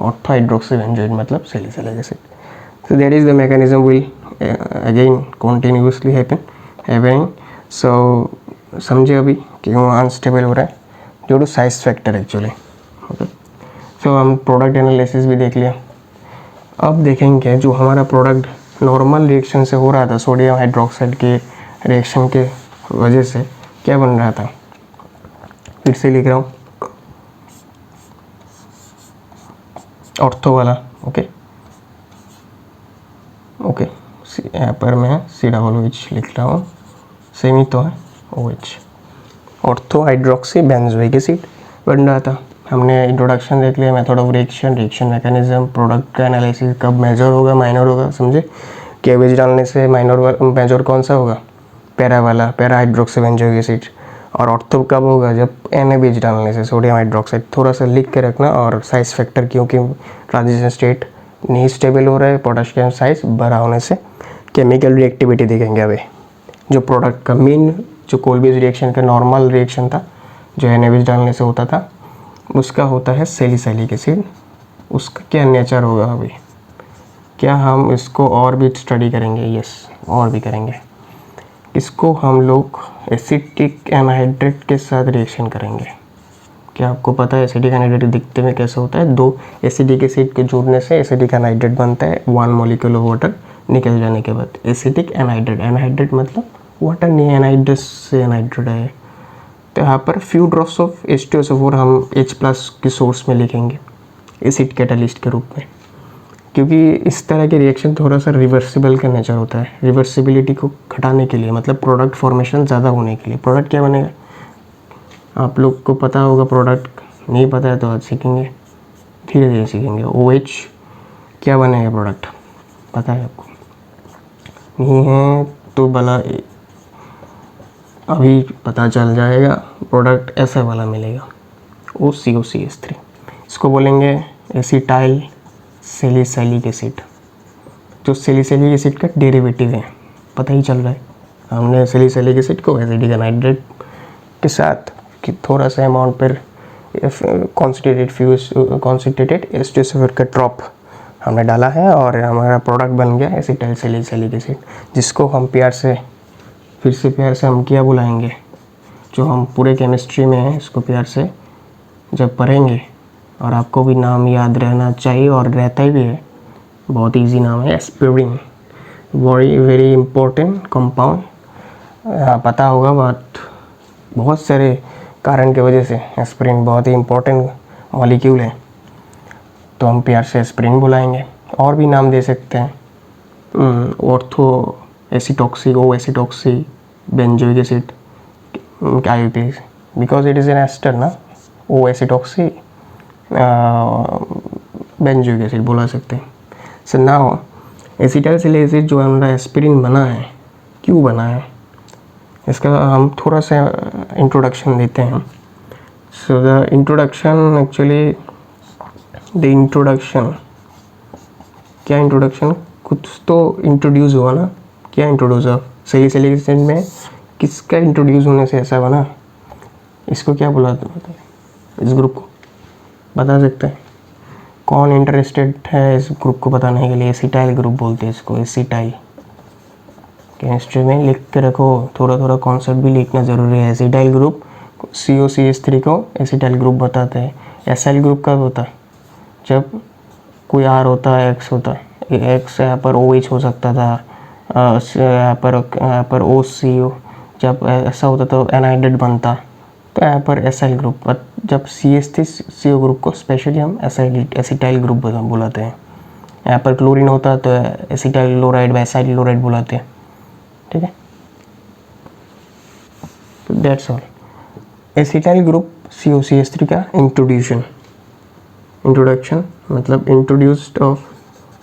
ऑर्थो हाइड्रोक्सी बेंजोइक मतलब salicylic acid. So that is the mechanism will again continuously happening. So समझे अभी क्यों अनस्टेबल हो रहा है, due to size factor actually. Okay, so हम प्रोडक्ट एनालिसिस भी देख लिया। अब देखेंगे जो हमारा प्रोडक्ट नॉर्मल रिएक्शन से हो रहा था, सोडियम हाइड्रोक्साइड के रिएक्शन के वजह से क्या बन रहा था। फिर से लिख रहा हूँ, ऑर्थो वाला। ओके, यहाँ पर मैं COOH लिख रहा हूँ, सेम ही तो है OH, ortho hydroxy benzoic acid बन रहा था। हमने इंट्रोडक्शन देख लिया, method of reaction mechanism, product का एनालिसिस, कब मेजर होगा माइनर होगा, समझे। KOH डालने से मेजर कौन सा होगा, पैरा वाला, पैरा हाइड्रोक्सी बेंजोइक एसिड। और ऑर्थो कब होगा, जब NaBH डालने से, सोडियम हाइड्रोक्साइड। थोड़ा सा लिख के रखना, और साइज फैक्टर, क्योंकि ट्रांजिशन स्टेट नहीं स्टेबल हो रहा है, पोटाशियम साइज बड़ा होने से। केमिकल रिएक्टिविटी देखेंगे अभी, जो प्रोडक्ट का मेन, जो कोल्बेज रिएक्शन का नॉर्मल रिएक्शन था, जो NaBH डालने से होता था, उसका होता है सैलिसिलिक एसिड। उसका क्या नेचर होगा अभी, क्या हम इसको और भी स्टडी करेंगे, यस और भी करेंगे। इसको हम लोग एसिटिक एनहाइड्रेट के साथ रिएक्शन करेंगे। क्या आपको पता है एसिटिक एनहाइड्रेट दिखते में कैसे होता है, दो एसिटिक एसिड के जुड़ने से एसिटिक एनहाइड्रेट बनता है, 1 मॉलिक्यूल ऑफ वाटर निकल जाने के बाद एसिटिक एनहाइड्रेट। एनहाइड्रेट मतलब वाटर नहीं, एनहाइड्रस से एनहाइड्रेट है। तो यहाँ पर फ्यू ड्रॉप्स ऑफ H2SO4 हम H+ के सोर्स में लिखेंगे एसिड कैटालिस्ट के रूप में, क्योंकि इस तरह के रिएक्शन थोड़ा सा रिवर्सिबल का नेचर होता है। रिवर्सिबिलिटी को घटाने के लिए, मतलब प्रोडक्ट फॉर्मेशन ज़्यादा होने के लिए। प्रोडक्ट क्या बनेगा, आप लोग को पता होगा, प्रोडक्ट नहीं पता है तो आज सीखेंगे, धीरे धीरे सीखेंगे। OH क्या बनेगा, प्रोडक्ट पता है आपको, नहीं है तो भला अभी पता चल जाएगा। प्रोडक्ट ऐसा वाला मिलेगा, OCOCH3। इसको बोलेंगे एसिटाइल सैलिसिलिक एसिड, जो सैलिसिलिक एसिड का डेरिवेटिव है, पता ही चल रहा है। हमने सैलिसिलिक एसिड को एसिटिक एनहाइड्रेट के साथ कि थोड़ा सा अमाउंट पर कॉन्सेंट्रेटेड H2SO4 का ड्रॉप हमने डाला है, और हमारा प्रोडक्ट बन गया एसिटाइल सैलिसिलिक एसिड, जिसको हम प्यार से हम क्या बुलाएंगे, जो हम पूरे केमिस्ट्री में है, इसको प्यार से जब पढ़ेंगे, और आपको भी नाम याद रहना चाहिए और रहता ही भी है, बहुत इजी नाम है, एस्पिरिन। वेरी इंपॉर्टेंट कंपाउंड, पता होगा, बट बहुत सारे कारण की वजह से एस्पिरिन बहुत ही इंपॉर्टेंट मॉलिक्यूल है, तो हम प्यार से एस्पिरिन बुलाएंगे। और भी नाम दे सकते हैं, ortho acetoxy, O acetoxy benzoic acid, IUPAC, because it is an ester ना, O एसिटॉक्सी बेंजोइक एसिड बोला सकते हैं। सो नाउ एसिटाइलसैलिसिलेट जो हमारा एस्पिरिन बना है, क्यों बना है, इसका हम थोड़ा सा इंट्रोडक्शन देते हैं। So the introduction actually the introduction, क्या इंट्रोडक्शन, कुछ तो इंट्रोड्यूस हुआ ना, क्या इंट्रोड्यूस हुआ सैलिसिलिक एसिड में, किसका इंट्रोड्यूस होने से ऐसा बना, इसको क्या बुलाते हैं, इस ग्रुप को बता सकते हैं? कौन इंटरेस्टेड है इस ग्रुप को बताने के लिए? एसिटाइल ग्रुप बोलते हैं इसको, एसिटाइल। केमिस्ट्री में लिख के रखो, थोड़ा थोड़ा कॉन्सेप्ट भी लिखना ज़रूरी है। एसिटाइल ग्रुप COCH3 को एसिटाइल ग्रुप बताते हैं। एसाइल ग्रुप कब होता है? जब कोई R होता है, X होता है, X यहाँ पर OH हो सकता था, यहाँ पर OCO, जब ऐसा होता तो एनाइड्रेट बनता, तो यहाँ पर एसाइल ग्रुप। जब CH3CO ग्रुप को स्पेशली हम एसिटाइल ग्रुप बुलाते हैं। यहाँ पर क्लोरीन होता तो एसिटाइल क्लोराइड, एसाइल क्लोराइड बुलाते हैं, ठीक है। तो that's all. Acetyl group COCH3 का इंट्रोडक्शन मतलब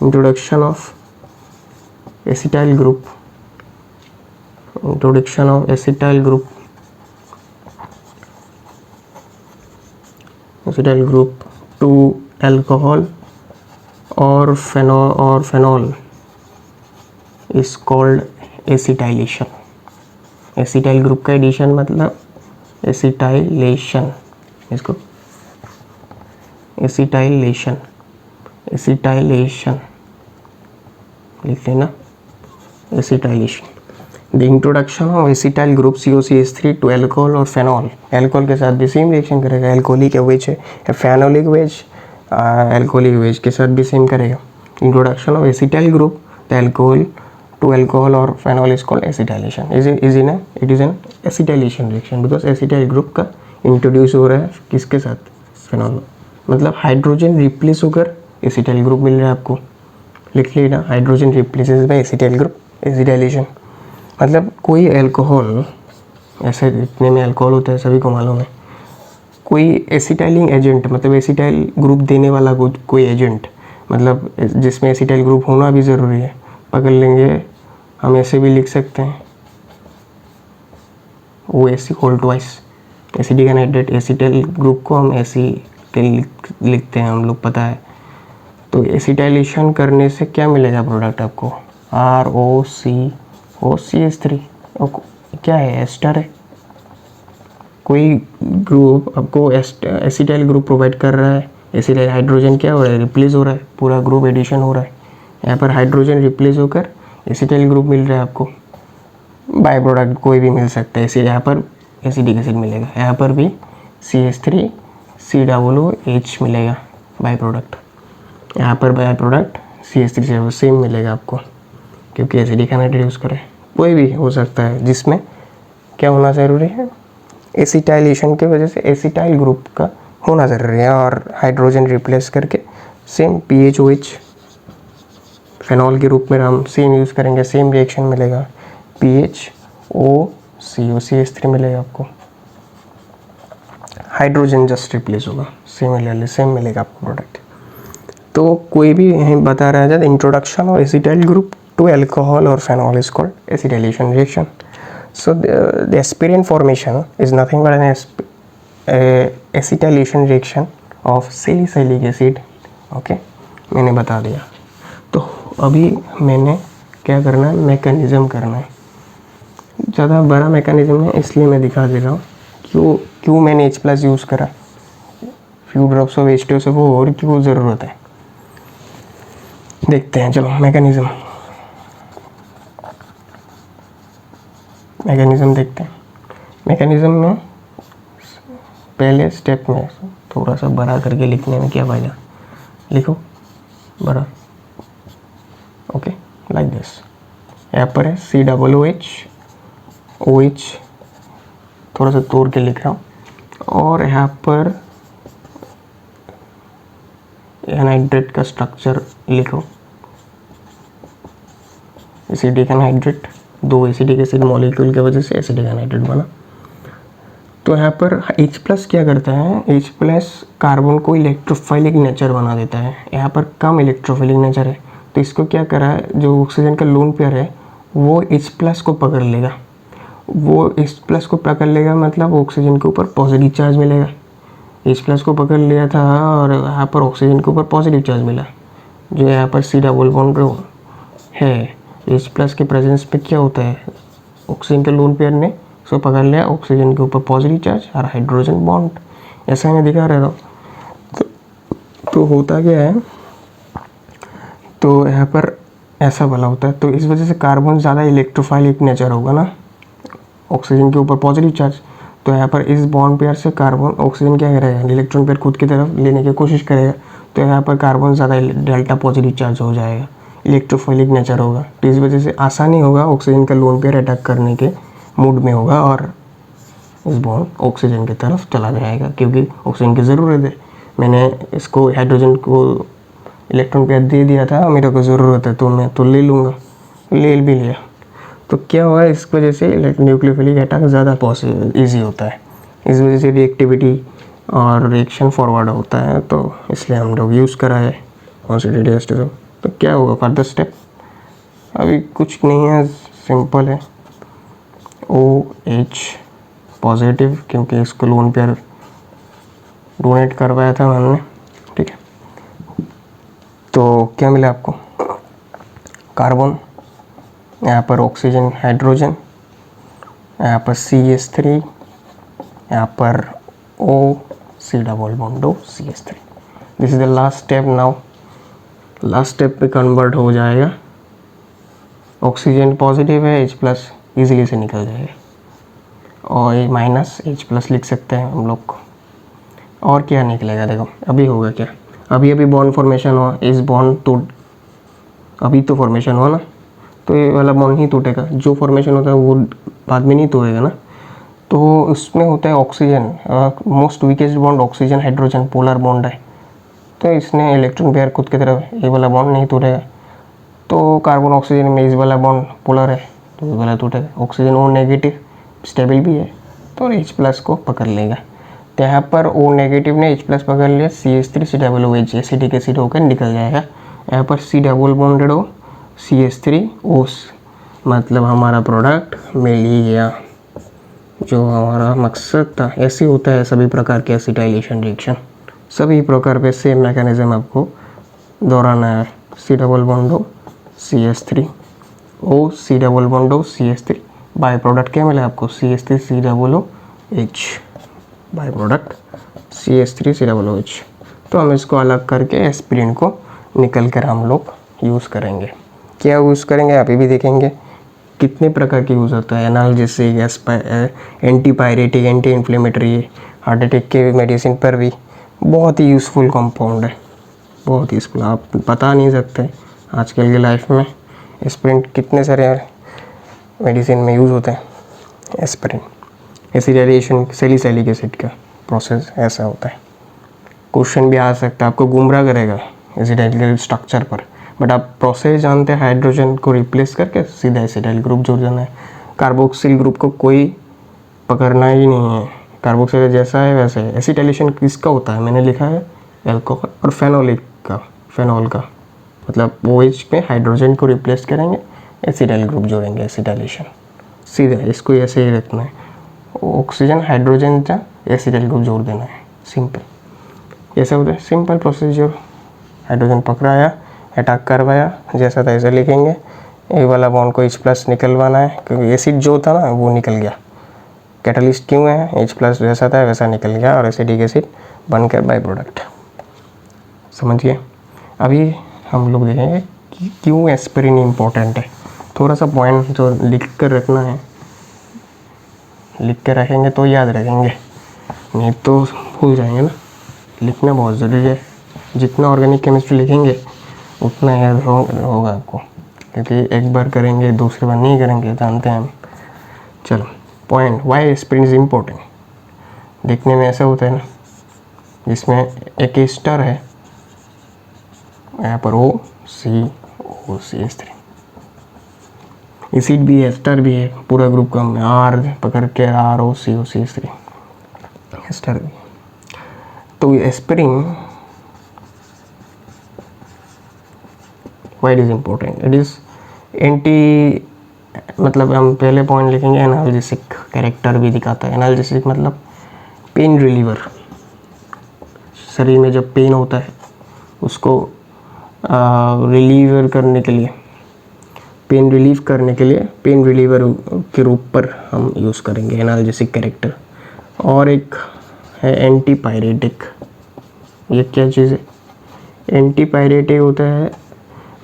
introduction of acetyl group, acetyl group to alcohol और phenol is called acetylation. Acetyl group का एडिशन मतलब एसिटाइलेशन, इसको एसिटाइलेशन लिख लेना, acetylation. The introduction of acetyl group COCH3 to alcohol और phenol. Alcohol के साथ भी सेम रिएक्शन करेगा, अल्कोहलिक वेज है, फेनोलिक वेज अल्कोहलिक वेज के साथ भी सेम करेगा। Introduction of acetyl group the alcohol to alcohol और phenol is called acetylation. It is an acetylation reaction because acetyl group का इंट्रोड्यूस हो रहा है किसके साथ? फेनॉल। मतलब हाइड्रोजन रिप्लेस होकर एसिटाइल ग्रुप मिल रहा है आपको, लिख लेना, hydrogen replaces by acetyl group, acetylation. मतलब कोई अल्कोहल, ऐसे जितने में अल्कोहल होता है सभी को मालूम है, कोई एसिटाइलिंग एजेंट मतलब एसिटाइल ग्रुप देने वाला कोई एजेंट, मतलब जिसमें एसिटाइल ग्रुप होना भी ज़रूरी है, पकड़ लेंगे। हम ऐसे भी लिख सकते हैं OAC whole twice, acidic anhydride, acetyl group को हम लिखते हैं हम लोग, पता है। तो एसिटाइलेशन करने से क्या मिलेगा प्रोडक्ट आपको? ROCOCH3 क्या है? एस्टर है। कोई ग्रुप आपको एसिटाइल ग्रुप प्रोवाइड कर रहा है, एसिटाइल हाइड्रोजन क्या हो रहा है? रिप्लेस हो रहा है, पूरा ग्रुप एडिशन हो रहा है। यहाँ पर हाइड्रोजन रिप्लेस होकर एसिटाइल ग्रुप मिल रहा है आपको। बाय प्रोडक्ट कोई भी मिल सकता है, इसी यहाँ पर एसिडिक एसिड मिलेगा, यहाँ पर भी CH3COOH मिलेगा बाय प्रोडक्ट, यहाँ पर बाय प्रोडक्ट CH3 सेम मिलेगा आपको, क्योंकि एसिडिक एनाइड्रेट यूज़ करें। कोई भी हो सकता है जिसमें क्या होना ज़रूरी है? एसिटाइलेशन की वजह से एसिटाइल ग्रुप का होना ज़रूरी है, और हाइड्रोजन रिप्लेस करके सेम PHOH फेनॉल के रूप में हम सेम यूज़ करेंगे, सेम रिएक्शन मिलेगा, PHOCOCH3 मिलेगा आपको। हाइड्रोजन जस्ट रिप्लेस होगा, सेम मिलेगा आपको प्रोडक्ट। तो कोई भी बता रहा है इंट्रोडक्शन और एसिटाइल ग्रुप टू अल्कोहल और phenol is called acetylation reaction. So the aspirin formation is nothing but an acetylation reaction of salicylic acid. Okay, मैंने बता दिया। तो अभी मैंने क्या करना है? मैकेनिज़्म करना है। ज़्यादा बड़ा मैकेनिज़्म है इसलिए मैं दिखा दे रहा हूँ क्यों मैंने H+ यूज़ करा, फ्यू ड्रॉप्स ऑफ H2 से, वो और क्यों ज़रूरत है देखते हैं। चलो मैकेनिज़्म देखते हैं। मैकेनिज़्म में पहले स्टेप में थोड़ा सा बड़ा करके लिखने में क्या फ़ायदा, लिखो बड़ा, ओके, लाइक दिस। यहाँ पर है COOH, OH थोड़ा सा तोड़ के लिख रहा हूँ, और यहाँ पर एनाइड्रेट का स्ट्रक्चर लिखो, एसिडिक एनाइड्रेट, 2 एसिडिक एसिड मॉलिक्यूल की वजह से एसिडिक एनाइड्रेट बना। तो यहाँ पर H+ क्या करता है? H+ कार्बन को इलेक्ट्रोफाइलिक नेचर बना देता है। यहाँ पर कम इलेक्ट्रोफाइलिक नेचर है तो इसको क्या करा है, जो ऑक्सीजन का लोन पेयर है वो H+ को पकड़ लेगा, वो H+ को पकड़ लेगा, मतलब ऑक्सीजन के ऊपर पॉजिटिव चार्ज मिलेगा। H+ को पकड़ लिया था और यहाँ पर ऑक्सीजन के ऊपर पॉजिटिव चार्ज मिला, जो यहाँ पर C डबल बॉन्ड है। H+ के प्रेजेंस पे क्या होता है, ऑक्सीजन के लोन पेयर ने उसको पकड़ लिया, ऑक्सीजन के ऊपर पॉजिटिव चार्ज और हाइड्रोजन बॉन्ड, ऐसा मैं दिखा रहा था। तो होता क्या है, तो यहाँ पर ऐसा वाला होता है। तो इस वजह से कार्बन ज़्यादा इलेक्ट्रोफाइलिक नेचर होगा ना, ऑक्सीजन के ऊपर पॉजिटिव चार्ज, तो यहाँ पर इस बॉन्ड पेयर से कार्बन ऑक्सीजन क्या करेगा, इलेक्ट्रॉन पेयर खुद की तरफ लेने की कोशिश करेगा, तो यहाँ पर कार्बन ज़्यादा डेल्टा पॉजिटिव चार्ज हो जाएगा, इलेक्ट्रोफाइलिक नेचर होगा। तो इस वजह से आसानी होगा, ऑक्सीजन का लोन पेयर अटैक करने के मूड में होगा और इस बॉन्ड ऑक्सीजन की तरफ चला जाएगा, क्योंकि ऑक्सीजन की ज़रूरत है। मैंने इसको हाइड्रोजन को इलेक्ट्रॉन पेयर दे दिया था, मेरे को ज़रूरत है तो मैं तो ले लूँगा, ले भी लिया। तो क्या हुआ, इस वजह से न्यूक्लियोफिलिक अटैक ज़्यादा ईजी होता है, इस वजह से रिएक्टिविटी और रिएक्शन फॉरवर्ड होता है, तो इसलिए हम लोग यूज़ करा है कॉन्सेंट्रेटेड। तो क्या होगा फर्दर स्टेप, अभी कुछ नहीं है, सिंपल है, OH पॉजिटिव, क्योंकि इसको लोन पेयर डोनेट करवाया था मैंने, ठीक है। तो क्या मिला आपको, कार्बन, यहाँ पर ऑक्सीजन हाइड्रोजन, यहाँ पर CH3, यहाँ पर C double bond CH3। This is the last step. Now last step पे कन्वर्ट हो जाएगा, ऑक्सीजन पॉजिटिव है, H+ ईजिली से निकल जाएगा, और -H+ लिख सकते हैं हम लोग को। और क्या निकलेगा, देखो अभी होगा क्या, अभी बॉन्ड फॉर्मेशन हुआ, इस बॉन्ड तो अभी तो फॉर्मेशन हुआ ना, तो ये वाला बॉन्ड ही टूटेगा, जो फॉर्मेशन होता है वो बाद में नहीं टूटेगा ना। तो उसमें होता है oxygen, most weakest bond oxygen hydrogen polar bond है, तो इसने इलेक्ट्रॉन पेयर खुद की तरफ, ये वाला बॉन्ड नहीं टूटेगा। तो कार्बन ऑक्सीजन में इस वाला बॉन्ड पोलर है, तो ये वाला टूटेगा। ऑक्सीजन O नेगेटिव स्टेबल भी है, तो H+ को पकड़ लेगा। तो यहाँ पर O नेगेटिव ने H+ पकड़ लिया, CH3 COOH एसिडिक एसिड होकर निकल जाएगा। यहाँ पर C डबल बॉन्डेड हो, CH3O, मतलब हमारा प्रोडक्ट मिल ही गया, जो हमारा मकसद था। ऐसे होता है सभी प्रकार के एसिटाइलेशन रिएक्शन, सभी प्रकार पे सेम मैकेनिज्म आपको दोहराना है। C डबल बॉन्ड हो CH3O, C डबल बॉन्ड हो CH3, बाई प्रोडक्ट क्या मिला आपको, CH3 COOH, by product CH3 COOH। तो हम इसको अलग करके एस्पिरिन को निकल कर हम लोग यूज़ करेंगे। क्या यूज़ करेंगे अभी भी देखेंगे, कितने प्रकार की यूज़ होता है, analgesic, anti pyretic, anti inflammatory, heart attack के मेडिसिन पर भी बहुत ही यूज़फुल कंपाउंड है, बहुत यूज़फुल, आप बता नहीं सकते आजकल की लाइफ में एस्पिरिन कितने सारे मेडिसिन में यूज़ होते हैं। एस्पिरिन एसिडाइलेशन सैलिसिलिक एसिड का प्रोसेस ऐसा होता है। क्वेश्चन भी आ सकता है, आपको गुमराह करेगा एसिडाइल स्ट्रक्चर पर, बट आप प्रोसेस जानते हैं, हाइड्रोजन को रिप्लेस करके सीधा एसिडाइल ग्रुप जोड़ देना है। कार्बोक्सिल ग्रुप को कोई पकड़ना ही नहीं है, कार्बोक्सिल जैसा है वैसे है। एसिटाइलेशन किसका होता है, मैंने लिखा है एल्कोहल और फेनोलिक का, फेनॉल का, मतलब OH में हाइड्रोजन को रिप्लेस करेंगे, एसिटाइल ग्रुप जोड़ेंगे, एसिटाइलेशन सीधा, इसको ऐसे ही रखना है। ऑक्सीजन हाइड्रोजन का एसिटाइल ग्रुप जोड़ देना है, सिंपल ऐसा होता है, सिंपल प्रोसीजर। हाइड्रोजन पकड़ाया, अटैक करवाया, जैसा था ऐसे लिखेंगे। ये वाला बॉन्ड को H+ निकलवाना है, क्योंकि एसिड जो था ना वो निकल गया, कैटलिस्ट क्यों है, H+ जैसा था वैसा निकल गया और एसिडिक एसिड बनकर बाई प्रोडक्ट, समझिए। अभी हम लोग देखेंगे कि क्यों एस्पिरिन इम्पोर्टेंट है। थोड़ा सा पॉइंट जो लिख कर रखना है, लिख कर रखेंगे तो याद रखेंगे, नहीं तो भूल जाएंगे ना। लिखना बहुत ज़रूरी है, जितना ऑर्गेनिक केमिस्ट्री लिखेंगे उतना याद होगा आपको, क्योंकि एक बार करेंगे दूसरी बार नहीं करेंगे, जानते हैं हम। चलो point, why aspirin is important. देखने में ऐसा होता है ना, जिसमें एक एस्टर है, यहाँ पर OCOCH3, एसिड भी है, एस्टर भी है, पूरा ग्रुप का R पकड़ के ROCOCH3 एस्टर भी। तो aspirin why it is important, it is anti, मतलब हम पहले पॉइंट लिखेंगे एनाल्जेसिक कैरेक्टर भी दिखाता है। एनाल्जेसिक मतलब पेन रिलीवर, शरीर में जब पेन होता है उसको रिलीवर करने के लिए, पेन रिलीव करने के लिए पेन रिलीवर के रूप पर हम यूज़ करेंगे एनाल्जेसिक कैरेक्टर। और एक है एंटीपायरेटिक। ये क्या चीज़ है? एंटीपायरेटिक होता है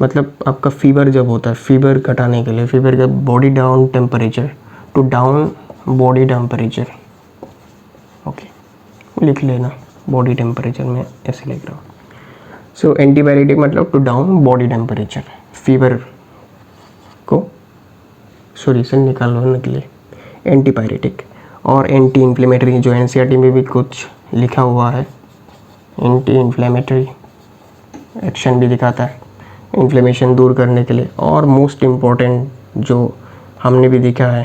मतलब आपका फीवर जब होता है, फीवर घटाने के लिए, फीवर का body down temperature, to down body temperature. Okay, लिख लेना, बॉडी टेम्परेचर में ऐसे लिख रहा हूँ। सो एंटीपायरेटिक मतलब to down body temperature, fever को सोल्यूशन निकालने के लिए एंटीपायरेटिक। और एंटी इन्फ्लेमेटरी, जो एनसीईआरटी में भी कुछ लिखा हुआ है, एंटी इन्फ्लेमेटरी एक्शन भी दिखाता है इन्फ्लेमेशन दूर करने के लिए। और मोस्ट इम्पॉर्टेंट जो हमने भी देखा है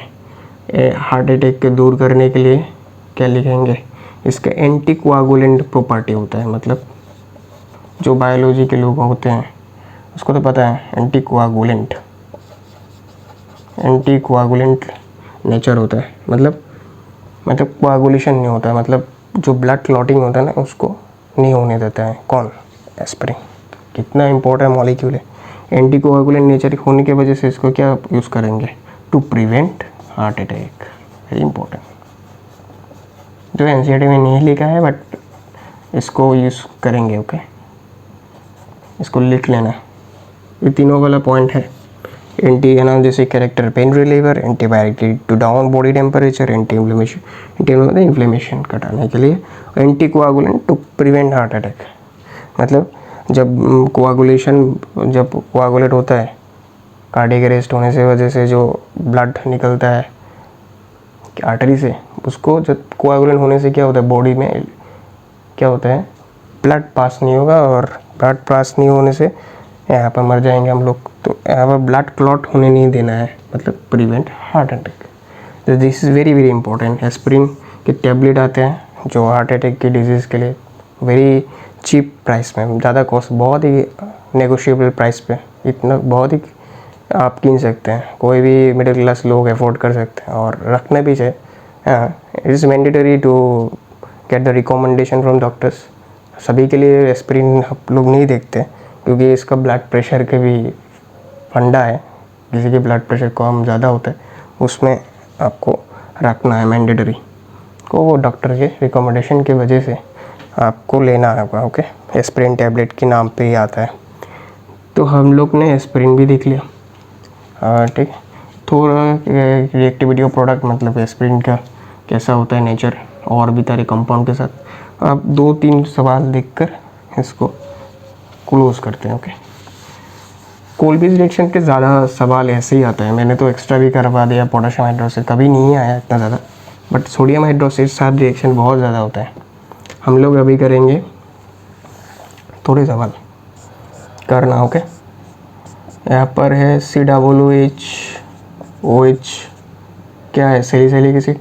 हार्ट अटैक के दूर करने के लिए क्या लिखेंगे, इसका एंटी कोआगुलेंट प्रॉपर्टी होता है। मतलब जो बायोलॉजी के लोग होते हैं उसको तो पता है एंटी कोआगुलेंट नेचर होता है। मतलब कोआगुलेशन नहीं होता है, मतलब जो ब्लड क्लॉटिंग होता है ना उसको नहीं होने देता है। कौन? एस्पिरिन। कितना इंपॉर्टेंट मॉलिक्यूल है। एंटी कोआगुलेंट नेचर होने की वजह से इसको क्या यूज़ करेंगे? To prevent heart attack. Very important, जो एनसीईआरटी में नहीं लिखा है बट इसको यूज़ करेंगे। ओके, इसको लिख लेना। ये तीनों वाला पॉइंट है, anti analgesic character, pain reliever, antibiotic to down body temperature, anti inflammation घटाने के लिए, anti coagulant to prevent heart attack. मतलब जब कोआगुलेट होता है, कार्डियक अरेस्ट होने से वजह से जो ब्लड निकलता है आर्टरी से, उसको जब कोआगुलेंट होने से क्या होता है, बॉडी में क्या होता है, ब्लड पास नहीं होगा, और ब्लड पास नहीं होने से यहाँ पर मर जाएंगे हम लोग। तो यहाँ पर ब्लड क्लॉट होने नहीं देना है, मतलब प्रिवेंट हार्ट अटैक। तो this is very very important. Aspirin के टैबलेट आते हैं जो हार्ट अटैक की डिजीज़ के लिए वेरी चीप प्राइस में, ज़्यादा कॉस्ट, बहुत ही नेगोशिएबल प्राइस पे, इतना बहुत ही आप कीन सकते हैं, कोई भी मिडिल क्लास लोग अफोर्ड कर सकते हैं और रखना भी चाहिए। It is mandatory to get the recommendation from doctors. सभी के लिए एस्पिरिन आप लोग नहीं देखते क्योंकि इसका ब्लड प्रेशर के भी फंडा है, किसी के ब्लड प्रेशर कम ज़्यादा होता है उसमें आपको रखना है मैंडेटरी को, वो डॉक्टर के रिकमेंडेशन की वजह से आपको लेना होगा। ओके, एस्पिरिन टैबलेट के नाम पे ही आता है। तो हम लोग ने एस्पिरिन भी देख लिया, ठीक। थोड़ा रिएक्टिविटी ऑफ प्रोडक्ट, मतलब एस्पिरिन का कैसा होता है नेचर, और भी तरह कंपाउंड के साथ। अब 2-3 सवाल देखकर इसको क्लोज करते हैं। ओके, कोल्बिज रिएक्शन के ज़्यादा सवाल ऐसे ही आता है, मैंने तो एक्स्ट्रा भी करवा दिया। पोटेशियम हाइड्रोक्साइड कभी नहीं आया इतना ज़्यादा, बट सोडियम हाइड्रोक्साइड साथ रिएक्शन बहुत ज़्यादा होता है। हम लोग अभी करेंगे थोड़े सवाल करना। ओके, यहाँ पर है COOH, क्या है, सैलिसिलिक एसिड,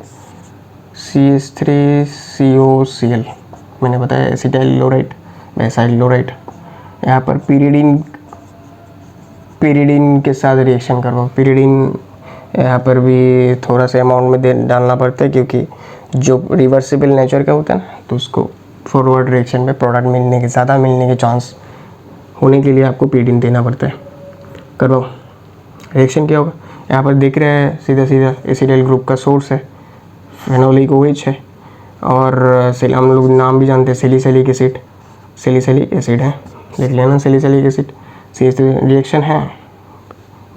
CH3COCl, मैंने बताया एसिटाइल क्लोराइड, बेसाइल क्लोराइड। यहाँ पर pyridine के साथ रिएक्शन करवाओ। pyridine यहाँ पर भी थोड़ा सा अमाउंट में डालना पड़ता है क्योंकि जो रिवर्सिबल नेचर का होता है ना, तो उसको फॉरवर्ड रिएक्शन में प्रोडक्ट ज़्यादा मिलने के चांस होने के लिए आपको pyridine देना पड़ता है। करवाओ, रिएक्शन क्या होगा, यहाँ पर दिख रहा है सीधा एसिटाइल ग्रुप का सोर्स है, फेनोलिक OH है, और हम लोग नाम भी जानते हैं सैलिसिलिक एसिड है, लिख लेना सैलिसिलिक एसिड। रिएक्शन है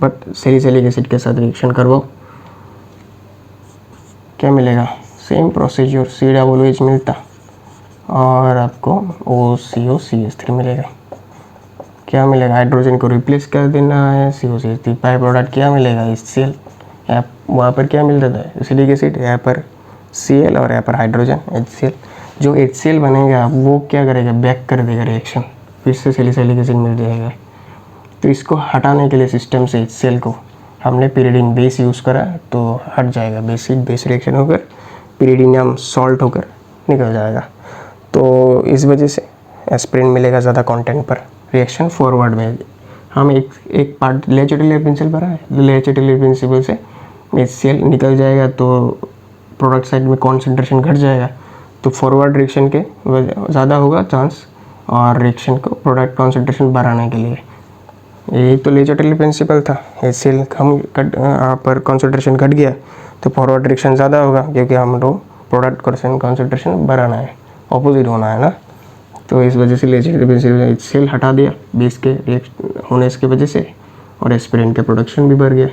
बट सैलिसिलिक एसिड के साथ रिएक्शन करवाओ, क्या मिलेगा, सेम प्रोसीजर, COOH मिलता और आपको OCOCH3 मिलेगा। क्या मिलेगा, हाइड्रोजन को रिप्लेस कर देना है, COCH3 बाई प्रोडक्ट क्या मिलेगा, HCl। वहाँ पर क्या मिलता था, एसिडिक एसिड, यहाँ पर Cl और यहाँ पर हाइड्रोजन HCl। जो HCl बनेगा वो क्या करेगा, बैक कर देगा रिएक्शन, फिर से सैलिसिलिक एसिड मिल जाएगा। तो इसको हटाने के लिए सिस्टम से HCl को हमने pyridine बेस यूज़ करा तो हट जाएगा, बेस रिएक्शन होकर pyridinium सॉल्ट होकर निकल जाएगा। तो इस वजह से एस्पिरिन मिलेगा ज़्यादा कंटेंट पर, रिएक्शन फॉरवर्ड में हम एक पार्ट ले एसिटिलिक प्रिंसिपल भरा है, ले एसिटिलिक प्रिंसिपल से HCl निकल जाएगा तो प्रोडक्ट साइड में कॉन्सेंट्रेशन घट जाएगा, तो फॉरवर्ड रिएक्शन के ज़्यादा होगा चांस और रिएक्शन को प्रोडक्ट कॉन्सेंट्रेशन बढ़ाने के लिए। यही तो लेजोटिली प्रिंसिपल था। HCl हम पर कॉन्सेंट्रेशन घट गया तो फॉरवर्ड रिएक्शन ज़्यादा होगा, क्योंकि हम लोग प्रोडक्ट कॉन्सेंट्रेशन बढ़ाना है, ऑपोजिट होना है ना। तो इस वजह से लेजोटिली प्रिंसिपल HCl हटा दिया बेस के होने की वजह से, और एस्पिरिन के प्रोडक्शन भी बढ़ गया,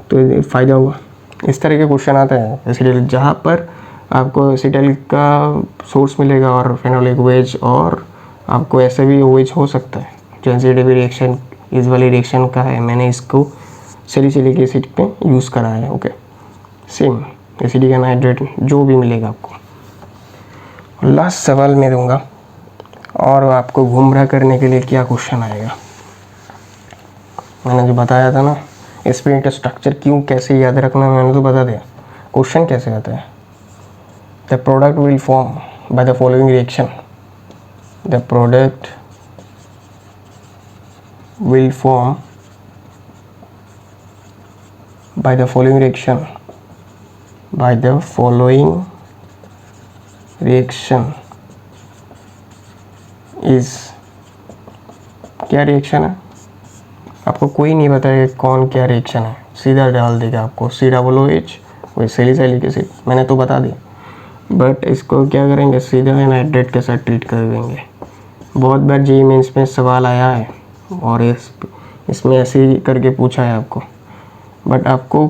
तो फ़ायदा हुआ। इस तरह के क्वेश्चन आते हैं एसिटिलिक, जहाँ पर आपको एसिटिलिक का सोर्स मिलेगा और फेनोलिक OH, और आपको ऐसे भी OH हो सकता है। जो एसिडिक रिएक्शन इस वाली रिएक्शन का है, मैंने इसको सैलिसिलिक एसिड पे यूज़ करा है। ओके, सेम एसिडिक एनहाइड्रेट जो भी मिलेगा आपको। लास्ट सवाल मैं दूंगा, और आपको गुमराह करने के लिए क्या क्वेश्चन आएगा। मैंने जो बताया था ना एस्पिरिन का स्ट्रक्चर क्यों कैसे याद रखना, मैंने तो बता दिया। क्वेश्चन कैसे आता है, the product will form by the following reaction, the product will form by the following reaction, by the following reaction is, क्या रिएक्शन है आपको कोई नहीं बताएगा कौन क्या रिएक्शन है, सीधा डाल देगा आपको COOH वही सैलिसिलिक एसिड, मैंने तो बता दिया। बट इसको क्या करेंगे, सीधा एनहाइड्रेट के साथ ट्रीट कर देंगे। बहुत बार JEE मेंस में सवाल आया है और इसमें ऐसे ही करके पूछा है आपको, बट आपको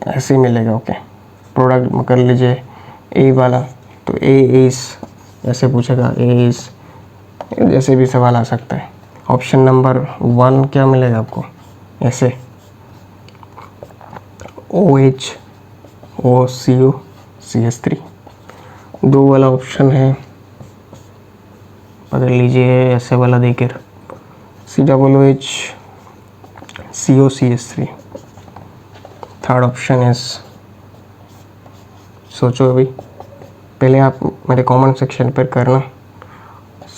ऐसे ही मिलेगा। ओके, प्रोडक्ट कर लीजिए ए वाला, तो ए इस ऐसे पूछेगा, ए इस जैसे भी सवाल आ सकता है। ऑप्शन नंबर 1 क्या मिलेगा आपको, ऐसे OH OCO CH3। 2 वाला ऑप्शन है, पकड़ लीजिए ऐसे वाला देकर, COOH CO CH3। Third option is, सोचो अभी, पहले आप मेरे कमेंट सेक्शन पर करना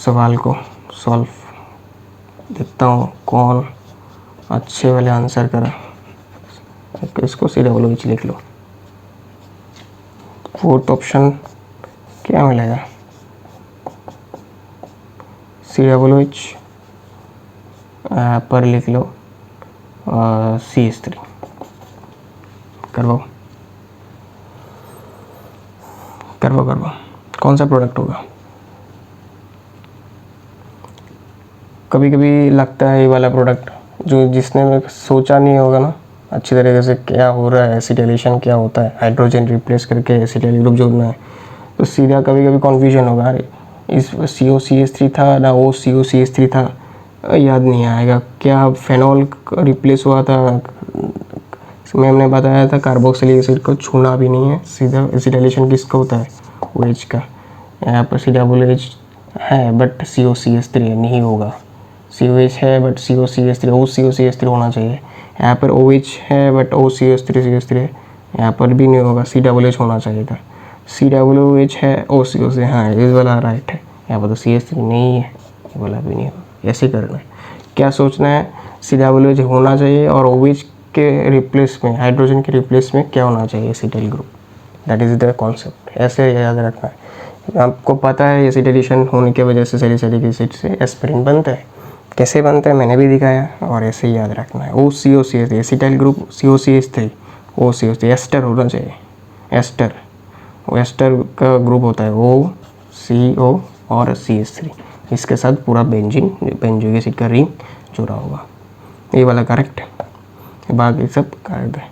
सवाल को सॉल्व, देखता हूँ कौन अच्छे वाले आंसर करा। इसको COOH लिख लो। फोर्थ ऑप्शन क्या मिलेगा, COOH पर लिख लो CH3। करवाओ कौन सा प्रोडक्ट होगा। कभी कभी लगता है ये वाला प्रोडक्ट, जो जिसने सोचा नहीं होगा ना अच्छी तरीके से क्या हो रहा है, एसिटाइलेशन क्या होता है, हाइड्रोजन रिप्लेस करके एसिटाइल ग्रुप जोड़ना है, तो सीधा कभी कभी कन्फ्यूजन होगा, अरे इस COCH3 था ना OCOCH3 था, याद नहीं आएगा। क्या फेनॉल रिप्लेस हुआ था, मैम ने बताया था कार्बोक्सिलिक एसिड को छूना भी नहीं है, सीधा एसिटाइलेशन किसका होता है, OH का। यहाँ पर COOH है बट COCH3 नहीं होगा, COH है बट COCH3 OCOCH3 होना चाहिए। यहाँ पर OH है बट OCH3 है, यहाँ पर भी नहीं होगा, COOH होना चाहिए था। COOH है OCOC, हाँ इस वाला राइट है, यहाँ पर तो CH3 नहीं है, ये वाला भी नहीं होगा। ऐसे करना है, क्या सोचना है, COOH होना चाहिए और OH के रिप्लेस में, हाइड्रोजन के रिप्लेस में क्या होना चाहिए, acetyl group. That is the concept, ऐसे याद रखना है। आपको पता है एसिटाइलेशन होने की वजह से सैलिसिलिक एसिड से एस्पिरिन बनता है, कैसे बनता है मैंने भी दिखाया, और ऐसे ही याद रखना है। OCOCH acetyl group, COCH3 OCOC, ester होना चाहिए, एस्टर, एस्टर का ग्रुप होता है OCO और CH3, इसके साथ पूरा बेंजोइक एसिड का रिंग जुड़ा होगा, ये वाला करेक्ट है, बाकी सब करेक्ट है।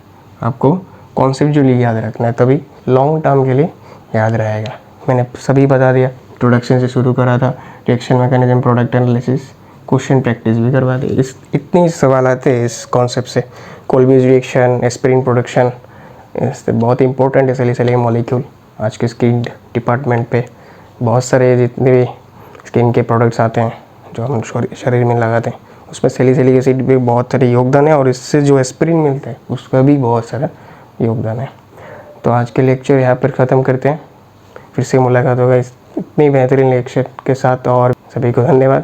आपको कॉन्सेप्ट जो याद रखना है, तभी लॉन्ग टर्म के लिए याद रहेगा। मैंने सभी बता दिया, इंट्रोडक्शन से शुरू करा था, reaction mechanism, product analysis, question practice भी करवा दी। इतनी सवाल आते हैं इस कॉन्सेप्ट से। कोल्बेज रिएक्शन, एस्पिरिन प्रोडक्शन, इससे बहुत इंपॉर्टेंट है सैलिसिलिक मॉलिक्यूल। आज के स्किन डिपार्टमेंट पे बहुत सारे जितने भी स्किन के प्रोडक्ट्स आते हैं जो हम शरीर में लगाते हैं, उसमें सैलिसिलिक एसिड भी बहुत सारे योगदान है, और इससे जो एस्पिरिन मिलता है उसका भी बहुत सारा योगदान है। तो आज के लेक्चर यहाँ पर ख़त्म करते हैं, फिर से मुलाकात होगा इतनी बेहतरीन लेक्चर के साथ, और सभी को धन्यवाद।